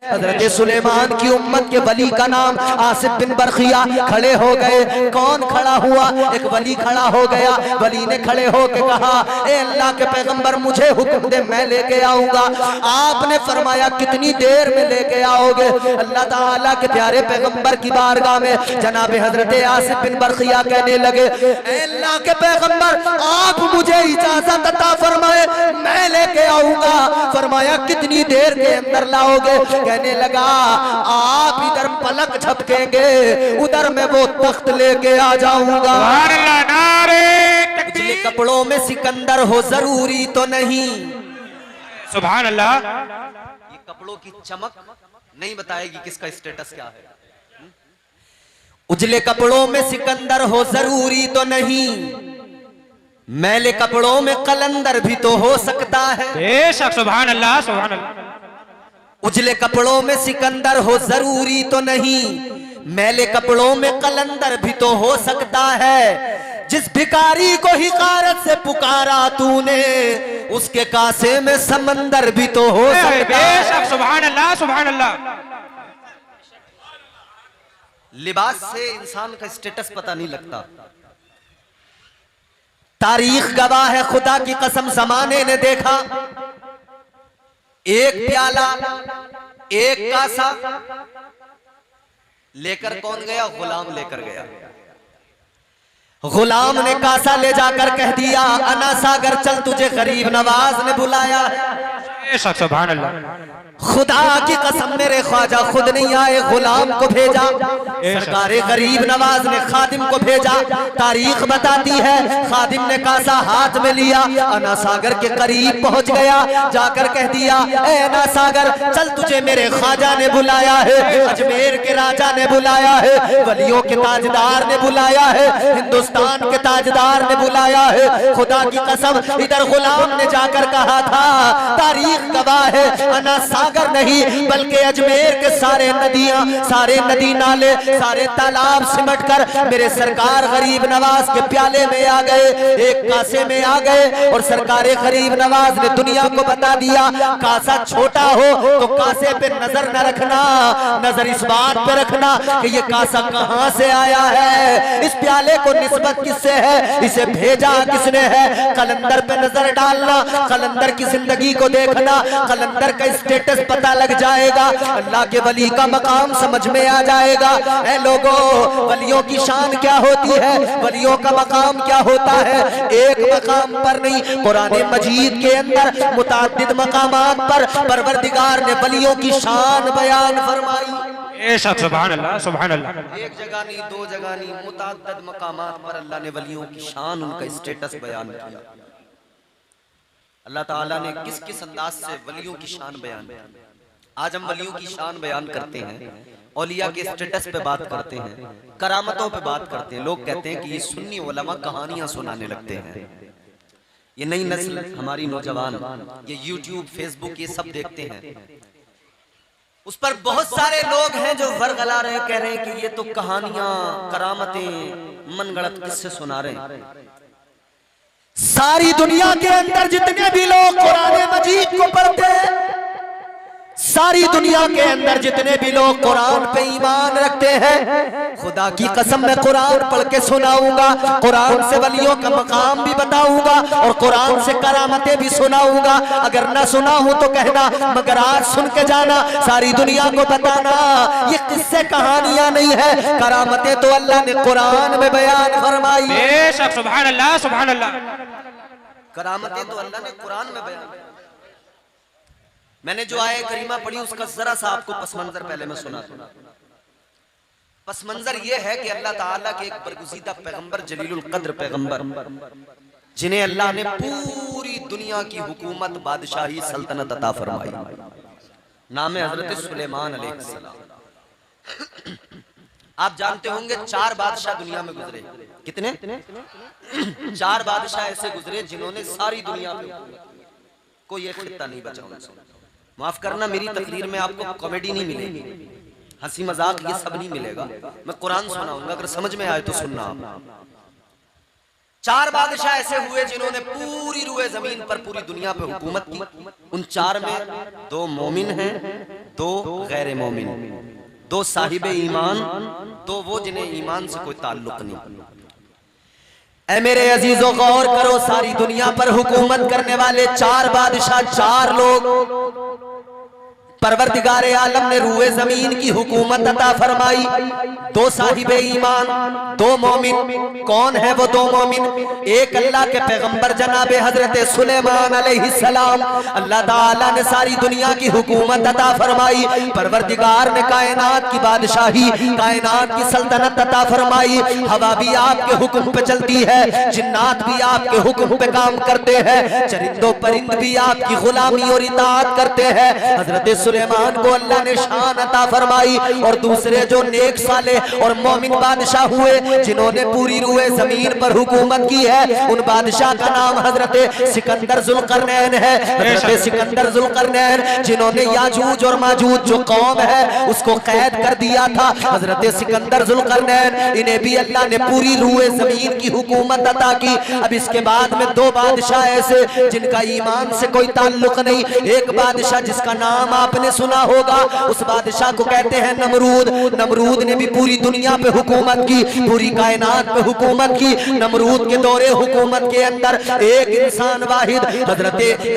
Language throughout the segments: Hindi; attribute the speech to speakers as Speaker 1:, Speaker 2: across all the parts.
Speaker 1: हजरत सुलेमान की उम्मत के वली का नाम आसिफ बिन बरखिया खड़े हो गए। कौन खड़ा हुआ? एक वली खड़ा हो गया। वली ने खड़े होकर कहा, ए अल्लाह के पैगंबर, मुझे हुक्म दे, मैं लेके आऊंगा। आपने फरमाया, कितनी देर में लेके आओगे? अल्लाह ताला के प्यारे पैगंबर की बारगाह में जनाब हजरत आसिफ बिन बरखिया कहने लगे, ए अल्लाह के पैगंबर, आप मुझे इजाजत अता फरमाए, मैं लेके आऊंगा। फरमाया, कितनी देर के अंदर लाओगे? कहने लगा, आप इधर पलक झपकेंगे, उधर मैं वो तख्त लेके आ जाऊंगा। उजले कपड़ों में सिकंदर हो जरूरी तो नहीं।
Speaker 2: सुभान अल्लाह।
Speaker 1: ये कपड़ों की चमक नहीं बताएगी किसका स्टेटस क्या है। उजले कपड़ों में सिकंदर हो जरूरी तो नहीं, मैले कपड़ों में कलंदर भी तो हो सकता है।
Speaker 2: बेशक, सुभान अल्लाह, सुभान अल्लाह।
Speaker 1: उजले कपड़ों में सिकंदर हो जरूरी तो नहीं, मैले कपड़ों में कलंदर भी तो हो सकता है। जिस भिखारी को हिकारत से पुकारा तूने, उसके कासे में समंदर भी तो हो सकता है।
Speaker 2: बेशक, सुभान अल्लाह, सुभान अल्लाह।
Speaker 1: लिबास से इंसान का स्टेटस पता नहीं लगता। तारीख गवाह है, खुदा की कसम जमाने ने देखा, एक प्याला एक कासा लेकर कौन गया? गुलाम लेकर गया। गुलाम ने कासा ले जाकर कह दिया, अना सागर चल, तुझे गरीब नवाज ने बुलाया है।
Speaker 2: सुभान अल्लाह।
Speaker 1: खुदा की कसम मेरे ख्वाजा खुद नहीं आए, गुलाम को भेजा। सरकार गरीब नवाज ने खादिम को भेजा। तारीख बताती है, खादिम ने कासा हाथ में लिया, अना सागर के करीब पहुंच गया, जाकर कह दिया, ए अना सागर चल, तुझे मेरे ख्वाजा ने बुलाया है, अजमेर के राजा ने बुलाया है, वलियों के ताजदार ने बुलाया है, हिंदुस्तान के ताजदार ने बुलाया है। खुदा की कसम इधर गुलाम ने जाकर कहा था, तारीख गवाह है, अना सागर नहीं बल्कि अजमेर के सारे नदियां, सारे नदी नाले, सारे तालाब सिमट कर मेरे सरकार गरीब नवाज के प्याले में आ गए, एक कासे में आ गए। और सरकार गरीब नवाज ने दुनिया को बता दिया, कासा छोटा हो तो कासे पे नजर न रखना, नजर इस बात पे रखना कि ये कासा कहां से आया है, इस प्याले को निस्बत किससे है, इसे भेजा किसने है। कलंदर पे नजर डालना, कलंदर की जिंदगी को देखना, कलंदर का स्टेटस पता लग जाएगा, अल्लाह के वली का मकाम समझ में आ जाएगा। ऐ लोगों, वलियों की शान क्या होती है, वलियों का मकाम क्या होता है? एक मकाम पर नहीं, कुरान मजीद के अंदर मुताद्दिद मकामात पर परवरदिगार ने वलियों की शान बयान फरमाई।
Speaker 2: सुभान अल्लाह, सुभान अल्लाह।
Speaker 1: एक जगह नहीं, दो जगह नहीं, मुताद्दिद मकामात पर अल्लाह ने वलियों की शान, उनका स्टेटस बयान किया। अल्लाह ताला ने किस किस अंदाज से वलियों की शान बयान की। आज हम वलियों की शान बयान करते हैं, औलिया के स्टेटस पे बात करते हैं, करामतों पे बात करते हैं। लोग कहते हैं कि ये सुन्नी उलमा कहानियां सुनाने लगते हैं। ये नई नस्ल हमारी नौजवान ये यूट्यूब फेसबुक ये सब देखते हैं, उस पर बहुत सारे लोग हैं जो वर्गला रहे, कह रहे हैं कि ये तो कहानियां, करामतें, मनगढ़ंत किस्से सुना रहे हैं। सारी दुनिया के अंदर जितने भी लोग कुरान मजीद को पढ़ते हैं, सारी दुनिया के अंदर जितने भी लोग कुरान पे ईमान रखते हैं, खुदा की कसम मैं कुरान पढ़ के सुनाऊंगा, कुरान से वलियों का मकाम भी बताऊंगा और कुरान से करामतें भी सुनाऊंगा। अगर ना सुना हूं तो कहना, मगर आज सुन के जाना, सारी दुनिया को बताना, ये किस्से कहानियां नहीं है, करामतें तो अल्लाह ने कुरान में बयान फरमाई।
Speaker 2: बेशक, सुभान अल्लाह, सुभान अल्लाह।
Speaker 1: करामतें तो अल्लाह ने कुरान में बयान। मैंने जो आयत करीमा पढ़ी उसका जरा सा आपको पसमंजर पहले मैं सुना दूं। पसमंजर ये है कि अल्लाह ताला के एक बरगुज़ीदा पैगंबर, जलीलुल कद्र पैगंबर, जिन्हें अल्लाह ने पूरी दुनिया की हुकूमत, बादशाही, सल्तनत अता फरमाई, नाम है हजरत सुलेमान अलैहिस्सलाम। आप जानते होंगे 4 बादशाह दुनिया में गुजरे। कितने? 4 बादशाह ऐसे गुजरे जिन्होंने सारी दुनिया में कोई एक खित्ता नहीं बचा उनसे। माफ करना, मेरी तकरीर में आपको कॉमेडी नहीं मिलेगी, हंसी मजाक ये सब नहीं मिलेगा। मैं कुरान सुनाऊंगा, अगर समझ में आए तो सुनना। चार बादशाह ऐसे हुए जिन्होंने पूरी रुए जमीन पर पूरी दुनिया पे हुकूमत की। उन चार में दो मोमिन हैं, दो गैर मोमिन, दो साहिबे ईमान, दो वो जिन्हें ईमान से कोई ताल्लुक नहीं। ऐ मेरे अजीजों गौर करो, सारी दुनिया पर हुकूमत करने वाले चार बादशाह, चार लोग परवरदिगारे आलम ने रूए जमीन की हुकूमत अता फरमाई। दो साहिबे ईमान, दो मोमिन। कौन है वो दो मोमिन? एक अल्लाह के पैगंबर जनाबे हजरत सुलेमान अलैहिस्सलाम। अल्लाह ताला ने सारी दुनिया की हुकूमत अता फरमाई। परवरदिगार ने कायनात की बादशाही, कायनात की सल्तनत अता फरमाई। हवा भी आपके हुक्म पे चलती है, जिन्नात भी आपके हुक्म पे काम करते हैं, चरिंदो परिंद भी आपकी गुलामी और इताअत करते हैं। हजरत सुलेमान को अल्लाह ने शान अता फरमाई। और दूसरे जो नेक साले और मोमिन बादशाह हुए जिन्होंने पूरी रुए जमीन पर हुकूमत की है, उन बादशाह का नाम हजरत सिकंदर जुल्करनैन है। हजरत सिकंदर जुल्करनैन जिन्होंने याजूज और माजूज जो कौम है उसको कैद कर दिया था। हजरत सिकंदर जुल्करनैन, इन्हें भी अल्लाह ने पूरी रुए जमीन की हुकूमत अता की। अब इसके बाद में दो बादशाह ऐसे जिनका ईमान से कोई ताल्लुक नहीं। एक बादशाह जिसका नाम आपने सुना होगा, उस बादशाह को कहते हैं नमरूद। नमरूद ने भी पूरी दुनिया पे हुकूमत की, पूरी कायनात पे हुकूमत की। नमरूद के दौरे हुकूमत के अंदर एक इंसान वाहिद,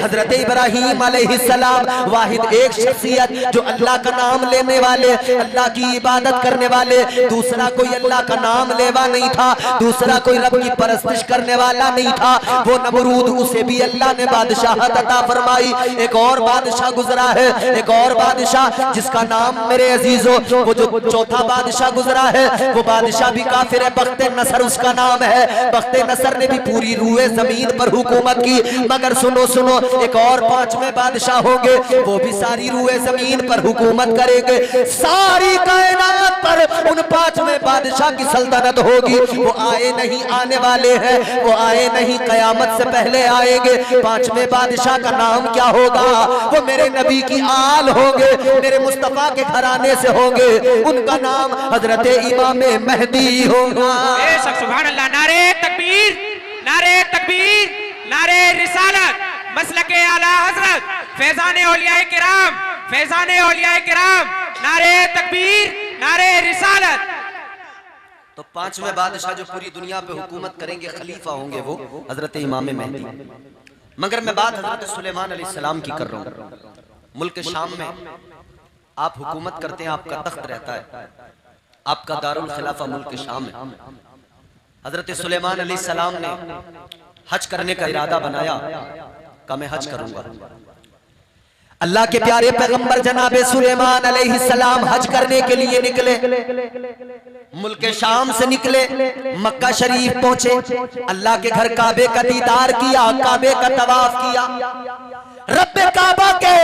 Speaker 1: हजरत इब्राहीम अलैहिस्सलाम, वाहिद एक शख्सियत जो अल्लाह का नाम लेने वाले, अल्लाह की इबादत करने वाले। दूसरा कोई अल्लाह का नाम लेवा नहीं था, दूसरा कोई रब की परस्तिश करने वाला नहीं था। वो नमरूद, उसे भी अल्लाह ने बादशाहत अता फरमाई। एक और बादशाह गुजरा है, एक और बादशाह जिसका नाम मेरे अजीजों, वो जो चौथा बादशाह गुजरा है वो बादशाह भी काफिर है, बख्ते नसर उसका नाम है। बख्ते नसर ने भी पूरी रुए जमीन पर हुकूमत की। मगर सुनो सुनो, एक और पांचवें बादशाह होंगे, वो भी सारी रुए जमीन पर हुकूमत करेंगे। सारी कायनात पर उन पांचवें बादशाह की सल्तनत होगी। वो आए नहीं, आने वाले हैं, वो आए नहीं, कयामत से पहले आएंगे। पांचवें बादशाह का नाम क्या होगा? वो मेरे नबी की आल होंगे, मेरे मुस्तफा के घराने से होंगे। उनका नाम हजरत इमाम मेहदी होगा।
Speaker 2: सुभान अल्लाह। नारे तकबीर, नारे तकबीर, नारे रिसालत, मसलके आला हजरत, फैजाने औलियाए किराम, फैजाने औलियाए किराम, नारे तकबीर, नारे रिसालत।
Speaker 1: तो पांचवें बादशाह जो पूरी दुनिया पे हुकूमत करेंगे, खलीफा होंगे, वो हजरत इमाम मेहदी। मगर मैं बात हजरत सुलेमान अलैहिस्सलाम की कर रहा हूँ। मुल्क शाम में आप हुकूमत करते हैं, आपका तख्त रहता है, आपका दारुल खिलाफा मुल्क शाम है। हजरत सुलेमान अलैहिस्सलाम ने हज करने का इरादा बनाया, कहा मैं हज करूंगा। अल्लाह के प्यारे पैगंबर जनाबे सुलेमान अलैहिस्सलाम हज करने के लिए निकले, मुल्क शाम से निकले, मक्का शरीफ पहुंचे, अल्लाह के घर काबे का दीदार किया, काबे का तवाफ किया, रब्बे काबा के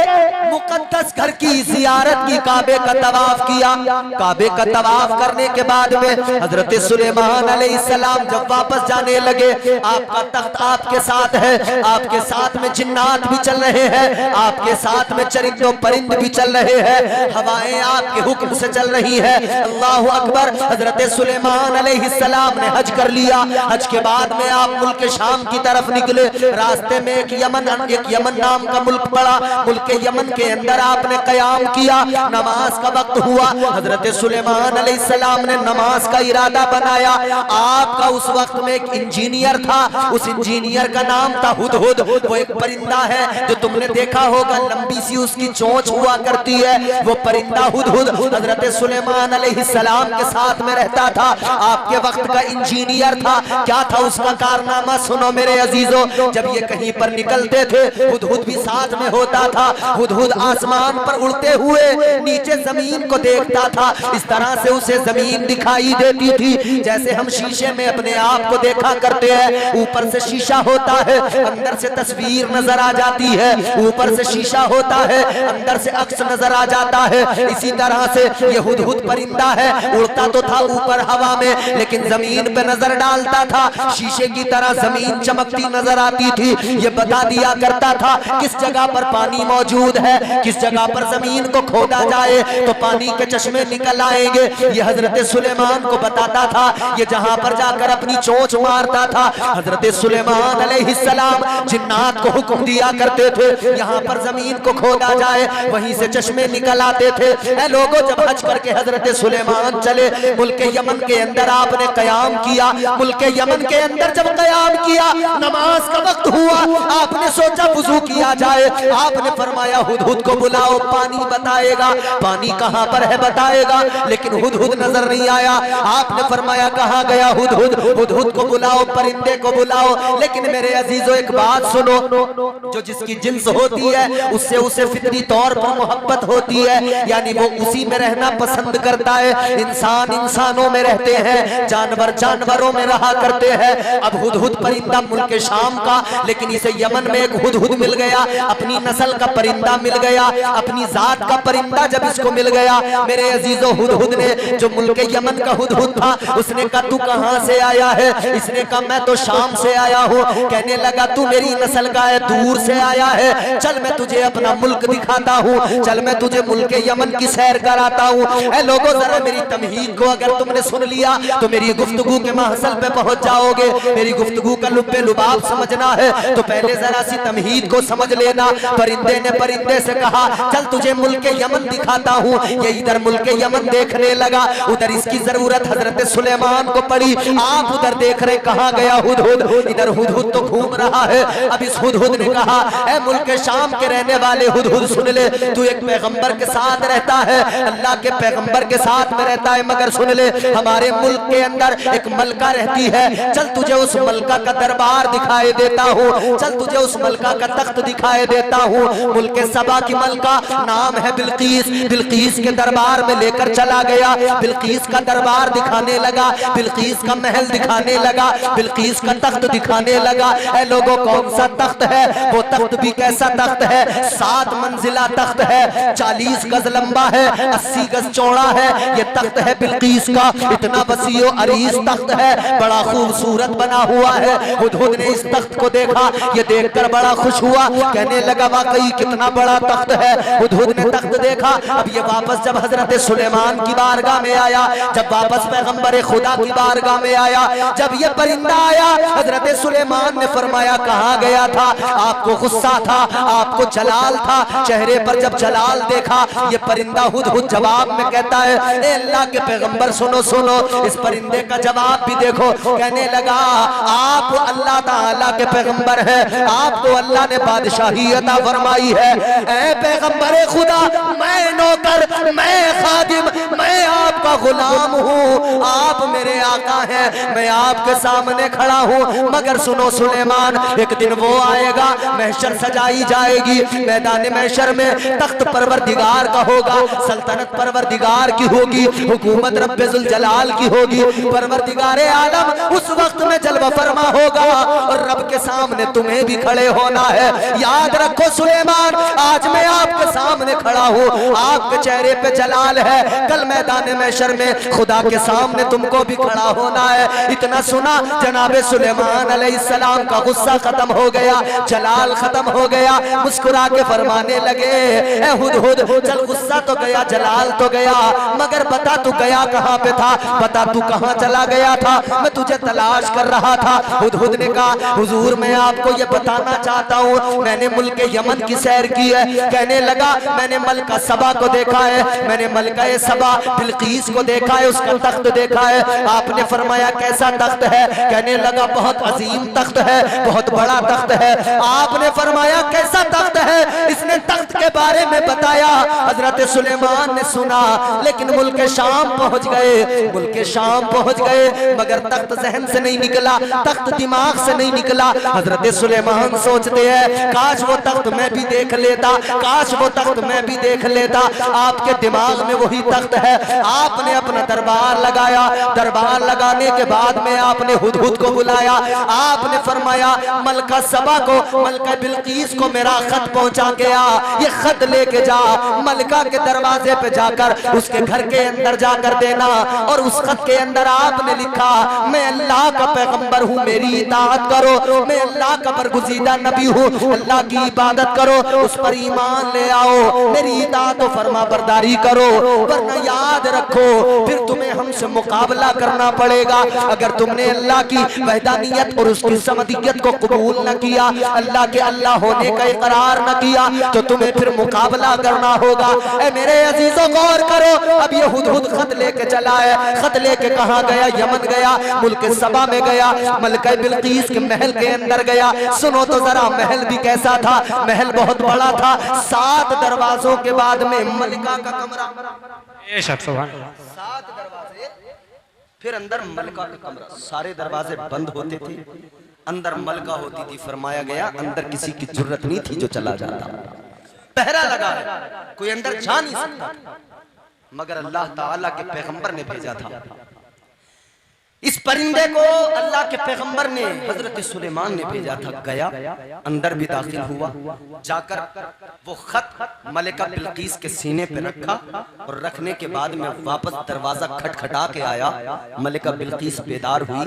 Speaker 1: मुकद्दस घर की जियारत की, काबे का तवाफ किया। काबे का तवाफ करने के बाद में हजरत सुलेमान अलैहिस्सलाम जब वापस जाने लगे, आपका तख्त आपके साथ है, आपके साथ में जिन्नात भी चल रहे हैं, आपके साथ में चरिंदो परिंद भी चल रहे हैं, हवाएं आपके हुक्म से चल रही है। अल्लाहु अकबर। हजरत सुलेमान अलैहिस्सलाम ने हज कर लिया। हज के बाद में आप मुल्क शाम की तरफ निकले। रास्ते में एक यमन नाम का मुल्क पड़ा। मुल्क यमन के अंदर आपने कयाम किया, नमाज का वक्त हुआ। हजरत सुलेमान अलैहिस्सलाम ने नमाज का इरादा बनाया। आपका उस वक्त में एक इंजीनियर था, उस इंजीनियर का नाम था हुदहुद। वो एक परिंदा है जो तुमने देखा होगा, लंबी सी उसकी चोंच हुआ करती है, वो परिंदा हुदहुद हजरत सुलेमान अलैहिस्सलाम के साथ में रहता था, आपके वक्त का इंजीनियर था। क्या था उसका कारनामा? सुनो मेरे अजीजों, जब ये कहीं पर निकलते थे हुदहुद भी साथ में होता था। हुदहुद आसमान पर उड़ते हुए नीचे जमीन को देखता था। इस तरह से उसे जमीन दिखाई देती थी जैसे हम शीशे में अपने आप को देखा करते हैं। ऊपर से शीशा होता है, अंदर से तस्वीर नजर आ जाती है। ऊपर से शीशा होता है, अंदर से अक्स नजर आ जाता है। इसी तरह से ये हुदहुद परिंदा है, उड़ता तो था ऊपर हवा में, लेकिन जमीन पे नजर डालता था, शीशे की तरह जमीन चमकती नजर आती थी। ये बता दिया करता था कि किस जगह पर पानी मौजूद है, किस जगह पर जमीन को खोदा जाए तो पानी के चश्मे निकल आएंगे। ये हजरत सुलेमान को बताता था। ये जहां पर जाकर अपनी चोंच मारता था, हजरत सुलेमान अलैहिस्सलाम जिन्नात को हुक्म दिया करते थे यहाँ पर जमीन को खोदा जाए, वहीं से चश्मे निकल आते थे। ऐ लोगों, जब हज करके हजरत सुलेमान चले, मुल्क यमन के अंदर आपने कयाम किया। मुल्क यमन के अंदर जब कयाम किया, नमाज का वक्त हुआ, आपने सोचा वुजू किया जाए। आपने फरमाया हुदहुद को बुलाओ, पानी बताएगा। पानी कहाँ पर है बताएगा, लेकिन हुदहुद नजर नहीं आया। आपने फरमाया कहाँ गया हुदहुद, हुदहुद को बुलाओ, परिंदे को बुलाओ। लेकिन मेरे अजीजों एक बात सुनो, जो जिसकी जिन्स होती है उससे उसे फितरी तौर पर मोहब्बत होती है, यानी वो उसी में रहना पसंद करता है। इंसान इंसानों में रहते हैं, जानवर जानवरों में रहा करते हैं। अब हुदहुद परिंदा मुल्क शाम का, लेकिन इसे यमन में एक हुदहुद मिल गया, अपनी नस्ल का परिंदा मिल गया, अपनी जात का परिंदा जब इसको मिल गया, मेरे अजीजों, हुदहुद ने, जो मुल्क यमन का हुदहुद था, उसने कहा तू कहां से आया है? इसने कहा मैं तो शाम से आया हूँ। कहने लगा तू मेरी नस्ल का है, दूर से आया है, चल मैं तुझे अपना मुल्क दिखाता हूँ, चल मैं तुझे मुल्क यमन की सैर कराता हूँ। ऐ लोगों, जरा मेरी तमहीद को अगर तुमने सुन लिया तो मेरी गुफ्तगू के महसल पे पहुंच जाओगे। मेरी गुफ्तगू का लुब्बे लुबाब समझना है तो पहले जरा सी तमहीद को समझ लेना। परिंदे ने परिंदे से कहा चल तुझे मुल्क यमन दिखाता हूँ। ये इधर मुल्क यमन देखने लगा, उधर इसकी जरूरत हजरत सुलेमान को पड़ी। आप उधर देख रहे, कहाँ गया हुदहुद? इधर हुदहुद तो घूम रहा है। अब इस हुदहुद ने कहा ऐ मुल्क शाम के रहने वाले हुदहुद, सुन ले, तू एक पैगंबर के साथ रहता है, अल्लाह के पैगंबर के साथ में रहता है, मगर सुन ले, हमारे मुल्क के अंदर एक मलका रहती है, चल तुझे उस मलका का दरबार दिखाई देता हूँ, चल तुझे उस मलका का तख्त दिखाई देता हूँ। मुल्क सबा की मलका नाम है बिल्कीस। बिल्कीस के दरबार में लेकर चला गया, बिल्कीस का दरबार दिखाने लगा, बिल्कीस का महल दिखाने लगा, बिल्कीस का तख्त दिखाने लगा। ऐ लोगों, कौन सा तख्त है? वो तख्त भी कैसा तख्त है? 7 मंजिला तख्त है, 40 गज लंबा है, 80 गज चौड़ा है। ये तख्त है बिल्कीस का, इतना वसीओ अरीज तख्त है, बड़ा खूबसूरत बना हुआ है। हुदहुद ने इस तख्त को देखा, ये देखकर बड़ा खुश हुआ, कहने लगा वाकई कितना बड़ा तख्त है। हुदहुद ने तख्त देखा। अब ये वापस जब हजरत सुलेमान की बारगाह में आया, जब वापस पैगंबर खुदा की बारगाह में आया, जब ये परिंदा आया, हजरत सुलेमान ने फरमाया कहाँ गया था? आपको गुस्सा था, आपको जलाल था, चेहरे पर जब जलाल देखा, ये परिंदा हुदहुद जवाब में कहता है ए अल्लाह के पैगंबर सुनो सुनो। इस परिंदे का जवाब भी देखो, कहने लगा आप अल्लाह ताला के पैगंबर है, आपको अल्लाह ने बादशाही अता फरमाई है। ए पैगंबर खुदा, मैं नौकर, मैं खादिम, मैं आपका गुलाम हूँ, आप मेरे आका हैं, मैं आपके सामने खड़ा हूँ। मगर सुनो सुलेमान, एक दिन वो आएगा, महशर सजाई जाएगी, मैदान महशर में तख्त परवरदिगार का होगा, सल्तनत परवरदिगार की होगी, हुकूमत रब्बे जुल जलाल की होगी। परवरदिगार आलम उस वक्त में जलवा फरमा होगा और रब के सामने तुम्हें भी खड़े होना है। याद रखो सुलेमान, आज मैं आपके सामने खड़ा हूँ, आपके चेहरे पे जलाल है, कल मैदान महशर में खुदा के सामने तुमको भी खड़ा होना है। इतना सुना, जनाबे सुलेमान अलैहिस्सलाम का गुस्सा खत्म हो गया, जलाल खत्म हो गया, मुस्कुरा के फरमाने लगे ए हुदहुद, चल गुस्सा तो गया, जलाल तो गया, मगर बता तू गया कहाँ पे था? बता तू कहाँ चला गया था? मैं तुझे तलाश कर रहा था। हुदहुद ने कहा हुजूर, मैं आपको ये बताना चाहता हूँ, मैंने मुल्क यमन की सैर की है। कहने लगा मैंने मलका सबा को देखा है, मैंने मलका सबा बिल्कीस को देखा है, उसका तख्त देखा है। आपने फरमाया कैसा तख्त है? कहने लगा बहुत अजीम तख्त है, बहुत बड़ा तख्त है। आपने फरमाया कैसा तख्त है? इसने तख्त के बारे में बताया। हजरत सुलेमान ने सुना, लेकिन मुल्क शाम पहुंच गए, मुल्क शाम पहुंच गए, मगर तख्त जहन से नहीं निकला, तख्त दिमाग से नहीं निकला। हजरत सुलेमान सोचते हैं काश वो तख्त मैं भी देख लेता, काश वो तख्त मैं भी देख लेता। आपके दिमाग में वही तख्त है, आप आपने अपना दरबार लगाया। दरबार लगाने के बाद में आपने हुदहुद को बुलाया। आपने फरमाया मलका सबा को, मलका बिल्कीस को मेरा खत पहुंचा के आ, ये खत लेके जा, मलका के दरवाजे पे जाकर उसके घर के अंदर जाकर देना। और उस खत के अंदर आपने लिखा, मैं अल्लाह का पैगंबर हूँ, मेरी इताअत करो। मैं अल्लाह का बरगुज़ीदा नबी हूँ, अल्लाह की इबादत करो, उस पर ईमान ले आओ, मेरी इताअत और फरमा बरदारी करो, वरना याद रखो फिर तुम्हें हमसे मुकाबला करना पड़ेगा। अगर तुमने अल्लाह की वहदानियत और उसकी समदियत को कबूल न किया, अल्लाह के अल्लाह होने का इकरार न किया, तो तुम्हें फिर मुकाबला करना होगा। ए मेरे अजीजों गौर करो, अब ये हुदहुद खत लेके चला है। खत लेके कहाँ गया? यमन गया, मुल्क सबा में गया, मलका बिल्कीस के महल के अंदर गया। सुनो तो जरा महल भी कैसा था। महल बहुत बड़ा था, 7 दरवाजों के बाद में मलिका का कमरा, 7 दरवाजे, फिर अंदर मलका का कमरा, सारे दरवाजे बंद होते थे, अंदर मलका होती थी। फरमाया गया अंदर किसी की जरूरत नहीं थी जो चला जाता, पहरा लगा है, कोई अंदर जा नहीं सकता, मगर अल्लाह ताला के पैगंबर ने भेजा था। इस परिंदे को अल्लाह के पैगंबर ने, हजरत सुलेमान ने भेजा था। गया, अंदर भी दाखिल हुआ, जाकर वो खत मलिका बिल्कीस के सीने पे रखा और रखने के बाद में वापस दरवाजा खटखटा के आया। मलिका बिल्कीस बेदार हुई,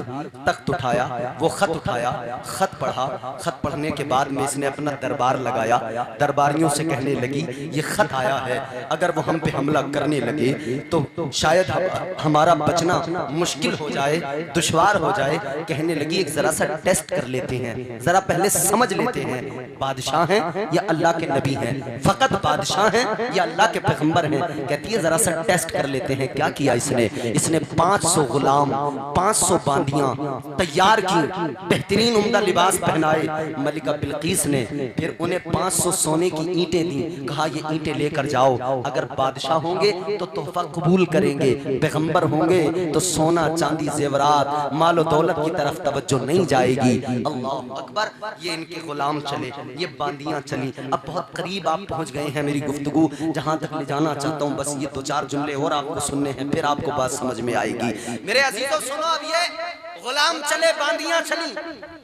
Speaker 1: तख्त उठाया, वो खत उठाया, खत पढ़ा। खत पढ़ने के बाद में इसने अपना दरबार लगाया। दरबारियों से कहने लगी ये खत आया है, अगर वो हम पे हमला करने लगे तो शायद हमारा बचना मुश्किल हो जाए, दुश्वार हो जाए। कहने लगी एक जरा सा टेस्ट कर लेते हैं, जरा पहले समझ लेते हैं बादशाह हैं या अल्लाह के नबी हैं, फकत बादशाह हैं या अल्लाह के पैगंबर हैं। कहती है जरा सा टेस्ट कर लेते हैं। क्या किया इसने? इसने 500 गुलाम, 500 बांदियां तैयार की, बेहतरीन उम्दा लिबास पहनाए मलिका बिल्कीस ने। फिर उन्हें 500 सोने की ईंटें दी, कहा ये ईंटें लेकर जाओ, अगर बादशाह होंगे तो तोहफा कबूल करेंगे, पैगंबर होंगे तो सोना चांदी जेवरात मालो दौलत की तरफ तवज्जो नहीं जाएगी। अल्लाह अकबर। ये इनके गुलाम चले, ये बांदियां चली। अब बहुत करीब आप पहुंच गए हैं मेरी गुफ्तगू जहां तक ले जाना चाहता हूं, बस ये 2-4 जुमले और आपको सुनने हैं, फिर आपको बात समझ में आएगी। मेरे अजीजों सुनो, अब ये गुलाम चले, बांदियां चली।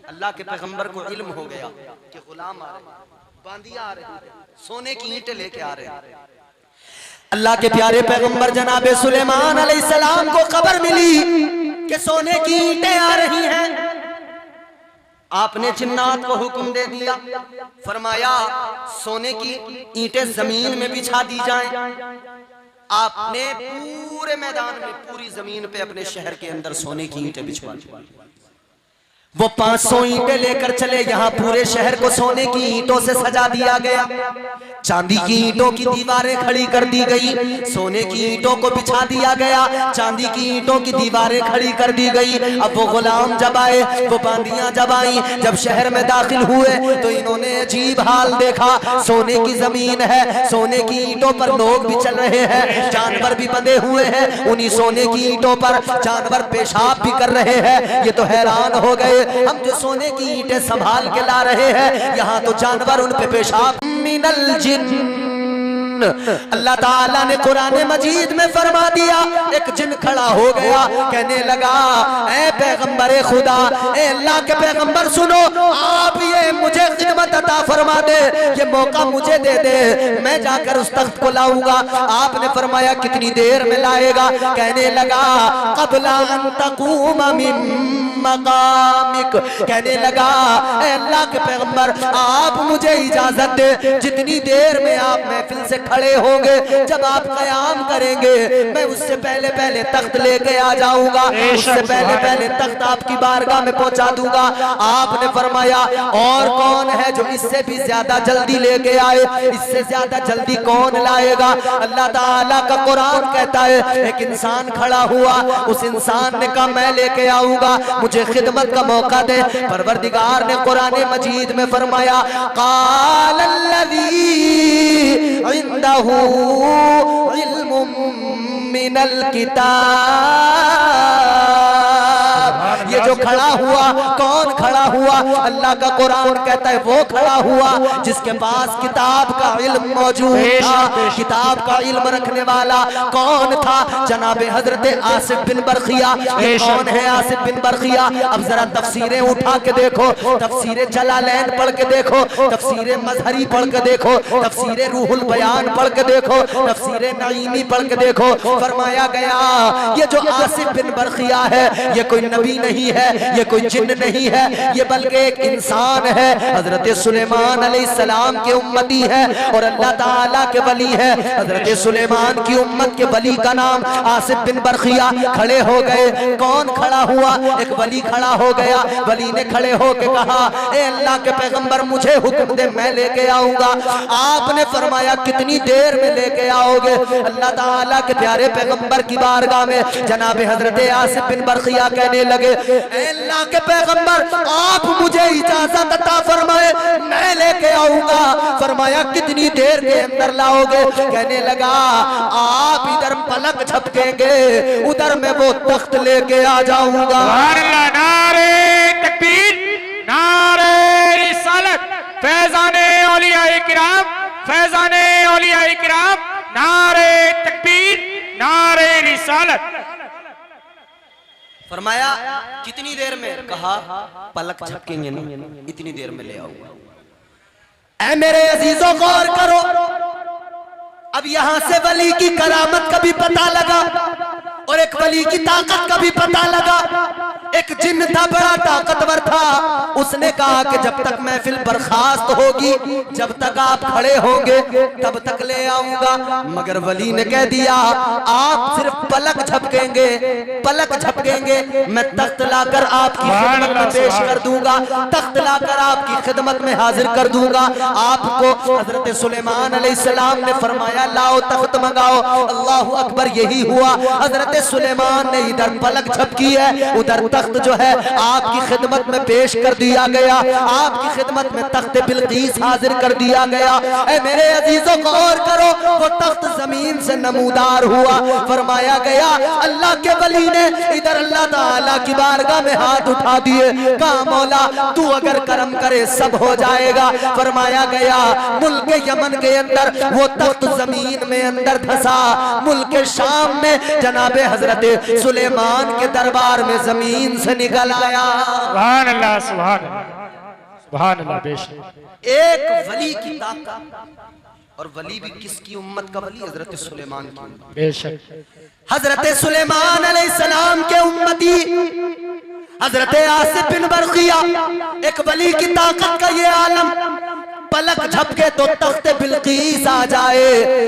Speaker 1: अल्लाह के पैगंबर को इल्म हो गया कि गुलाम आ रहे, बांदियां आ रही, सोने की ईंटें लेके आ रहे हैं। अल्लाह के प्यारे पैगंबर जनाबे सुलेमान अलैहिस्सलाम को खबर मिली कि सोने की ईंटें आ रही हैं। आपने जिन्नात को हुक्म दे दिया, फरमाया सोने की ईंटें जमीन में बिछा दी जाएं। आपने पूरे मैदान में, पूरी जमीन पे अपने शहर के अंदर सोने की ईंटें बिछवा दी। वो 500 ईंटें लेकर चले, यहाँ पूरे शहर को सोने की ईंटों से सजा दिया गया। चांदी की ईंटों की दीवारें खड़ी कर दी गई, सोने की ईंटों को बिछा दिया गया, चांदी की ईंटों की दीवारें खड़ी कर दी गई। अब वो गुलाम जब आए, वो बांदियां जब आई, जब शहर में दाखिल हुए तो इन्होंने अजीब हाल देखा। सोने की जमीन है, सोने की ईंटों पर लोग भी चल रहे हैं, जानवर भी बंधे हुए हैं, उन्हीं सोने की ईंटों पर जानवर पेशाब भी कर रहे हैं। ये तो हैरान हो गए, हम जो सोने की ईंटें संभाल के ला रहे हैं, यहाँ तो जानवर उन पे पेशाब। मिनल जिन्न, अल्लाह ताला ने कुरान मजीद में फरमा दिया, एक जिन खड़ा हो गया, कहने लगा ऐ पैगंबर खुदा, ऐ अल्लाह के पैगंबर सुनो, आप ये मुझे खिदमत अता फरमा दे, ये मौका मुझे दे दे, मैं जाकर उस तख्त को लाऊंगा। आपने फरमाया कितनी देर में लाएगा? कहने लगा क़ब्ला अन तक़ूम मिन मक़ामिक, कहने लगा ऐ अल्लाह के पैगंबर आप मुझे इजाजत दे, जितनी देर में आप महफिल से खड़े होंगे, जब आप कयाम करेंगे, मैं उससे पहले पहले तख्त लेके आ जाऊंगा, उससे पहले पहले तख्त आपकी बारगाह में पहुंचा दूंगा। आपने फरमाया और कौन है जो इससे भी ज्यादा जल्दी लेके आए? इससे ज्यादा जल्दी कौन लाएगा? अल्लाह ताला का कुरान कहता है एक इंसान खड़ा हुआ, उस इंसान ने कहा मैं लेके आऊंगा, मुझे खिदमत का मौका दे। परवरदिगार ने कुरान मजीद में फरमाया क़ाल अल्लज़ी इंदहू इल्मुम मिनल किताब, ये ये जो खड़ा हुआ, कौन खड़ा हुआ? अल्लाह का कुरान कहता है वो खड़ा हुआ जिसके पास किताब का इल्म मौजूद था। किताब का इल्म रखने वाला कौन था? जनाब हजरत आसिफ बिन बरखिया। ये कौन है आसिफ बिन बरखिया? अब जरा तफसीरें उठा के देखो, तफसीरें जलालैन पढ़ के देखो, तफसीरें मजहरी पढ़ के देखो, तफसीरें रूहुल बयान पढ़ के देखो, तफसीरें नईमी पढ़ के देखो। फरमाया गया ये जो आसिफ बिन बरखिया है ये कोई नबी नहीं है, ये कोई जिन्न नहीं है, ये बल्कि एक इंसान है। हजरत सुलेमान अलैहिस्सलाम के उम्मती है और अल्लाह ताला के वली है। हजरत सुलेमान की उम्मत के वली का नाम आसिफ बिन बरखिया। खड़े हो गए, कौन खड़ा हुआ? एक वली खड़ा हो गया। वली ने खड़े होकर कहा, ए अल्लाह के पैगंबर मुझे हुक्म दे, मैं लेके आऊंगा। आपने फरमाया कितनी देर में लेके आओगे? अल्लाह ताला के प्यारे पैगंबर की बारगाह में जनाब हजरत आसिफ बिन बरखिया कहने लगे, ए अल्लाह के पैगंबर आप मुझे इजाजत अता फरमाए, मैं लेके आऊंगा। फरमाया कितनी देर के अंदर लाओगे? कहने लगा आप इधर पलक झपकेंगे, उधर मैं वो तख्त लेके आ जाऊंगा।
Speaker 2: नारे तकबीर, नारे रिसालत, फैजाने औलियाए किराम, फैजाने औलियाए किराम, नारे तकबीर, नारे रिसालत।
Speaker 1: फरमाया कितनी देर में? कहा पलक झपकेंगे नहीं, इतनी देर में ले आऊंगा। ऐ मेरे अजीजों गौर करो, अब यहां से वली की करामत का भी पता लगा और एक वली की ताकत का भी पता लगा। एक जिन्न था, बड़ा ताकतवर था, उसने कहा कि जब तक महफिल बर्खास्त होगी, जब तक आप खड़े होंगे तब तक ले आऊंगा। मगर वली ने कह दिया आप सिर्फ पलक झपकेंगे, पलक झपकेंगे, मैं तख्त लाकर आपकी खिदमत में पेश कर दूंगा, तख्त लाकर आपकी खिदमत में हाजिर कर दूंगा आपको। हजरत सुलेमान अलैहिस्सलाम ने फरमाया लाओ तख्त मंगाओ। अल्लाहु अकबर। यही हुआ, हजरत सुलेमान ने इधर पलक झपकी है, उधर तख्त जो है आपकी खिदमत में पेश कर दिया गया, आपकी खिदमत में तख्त बिल्कीस हाजिर कर दिया गया। ऐ मेरे अजीजों को गौर करो, वो तख्त जमीन से नमूदार हुआ। फरमाया गया अल्लाह के वली ने इधर अल्लाह ताला की बारगाह में हाथ उठा दिए, कहा मौला तू अगर करम करे सब हो जाएगा। फरमाया गया मुल्क यमन के अंदर वो तख्त जमीन में अंदर धंसा, मुल्क शाम में जनाबे हजरत सुलेमान के दरबार में जमीन से निकल आया।
Speaker 2: सुभान अल्लाह, सुभान अल्लाह, सुभान अल्लाह। बेशक
Speaker 1: एक वली की ताकत, और वली भी किसकी उम्मत का वली? हजरत सुलेमान की।
Speaker 2: बेशक
Speaker 1: हजरत सुलेमान अलैहिस्सलाम के उम्मती हजरत आसिफ बिन बरखिया। एक वली की ताकत का ये आलम, पलक झपके तो तख्ते बिल्कीस आ जाए।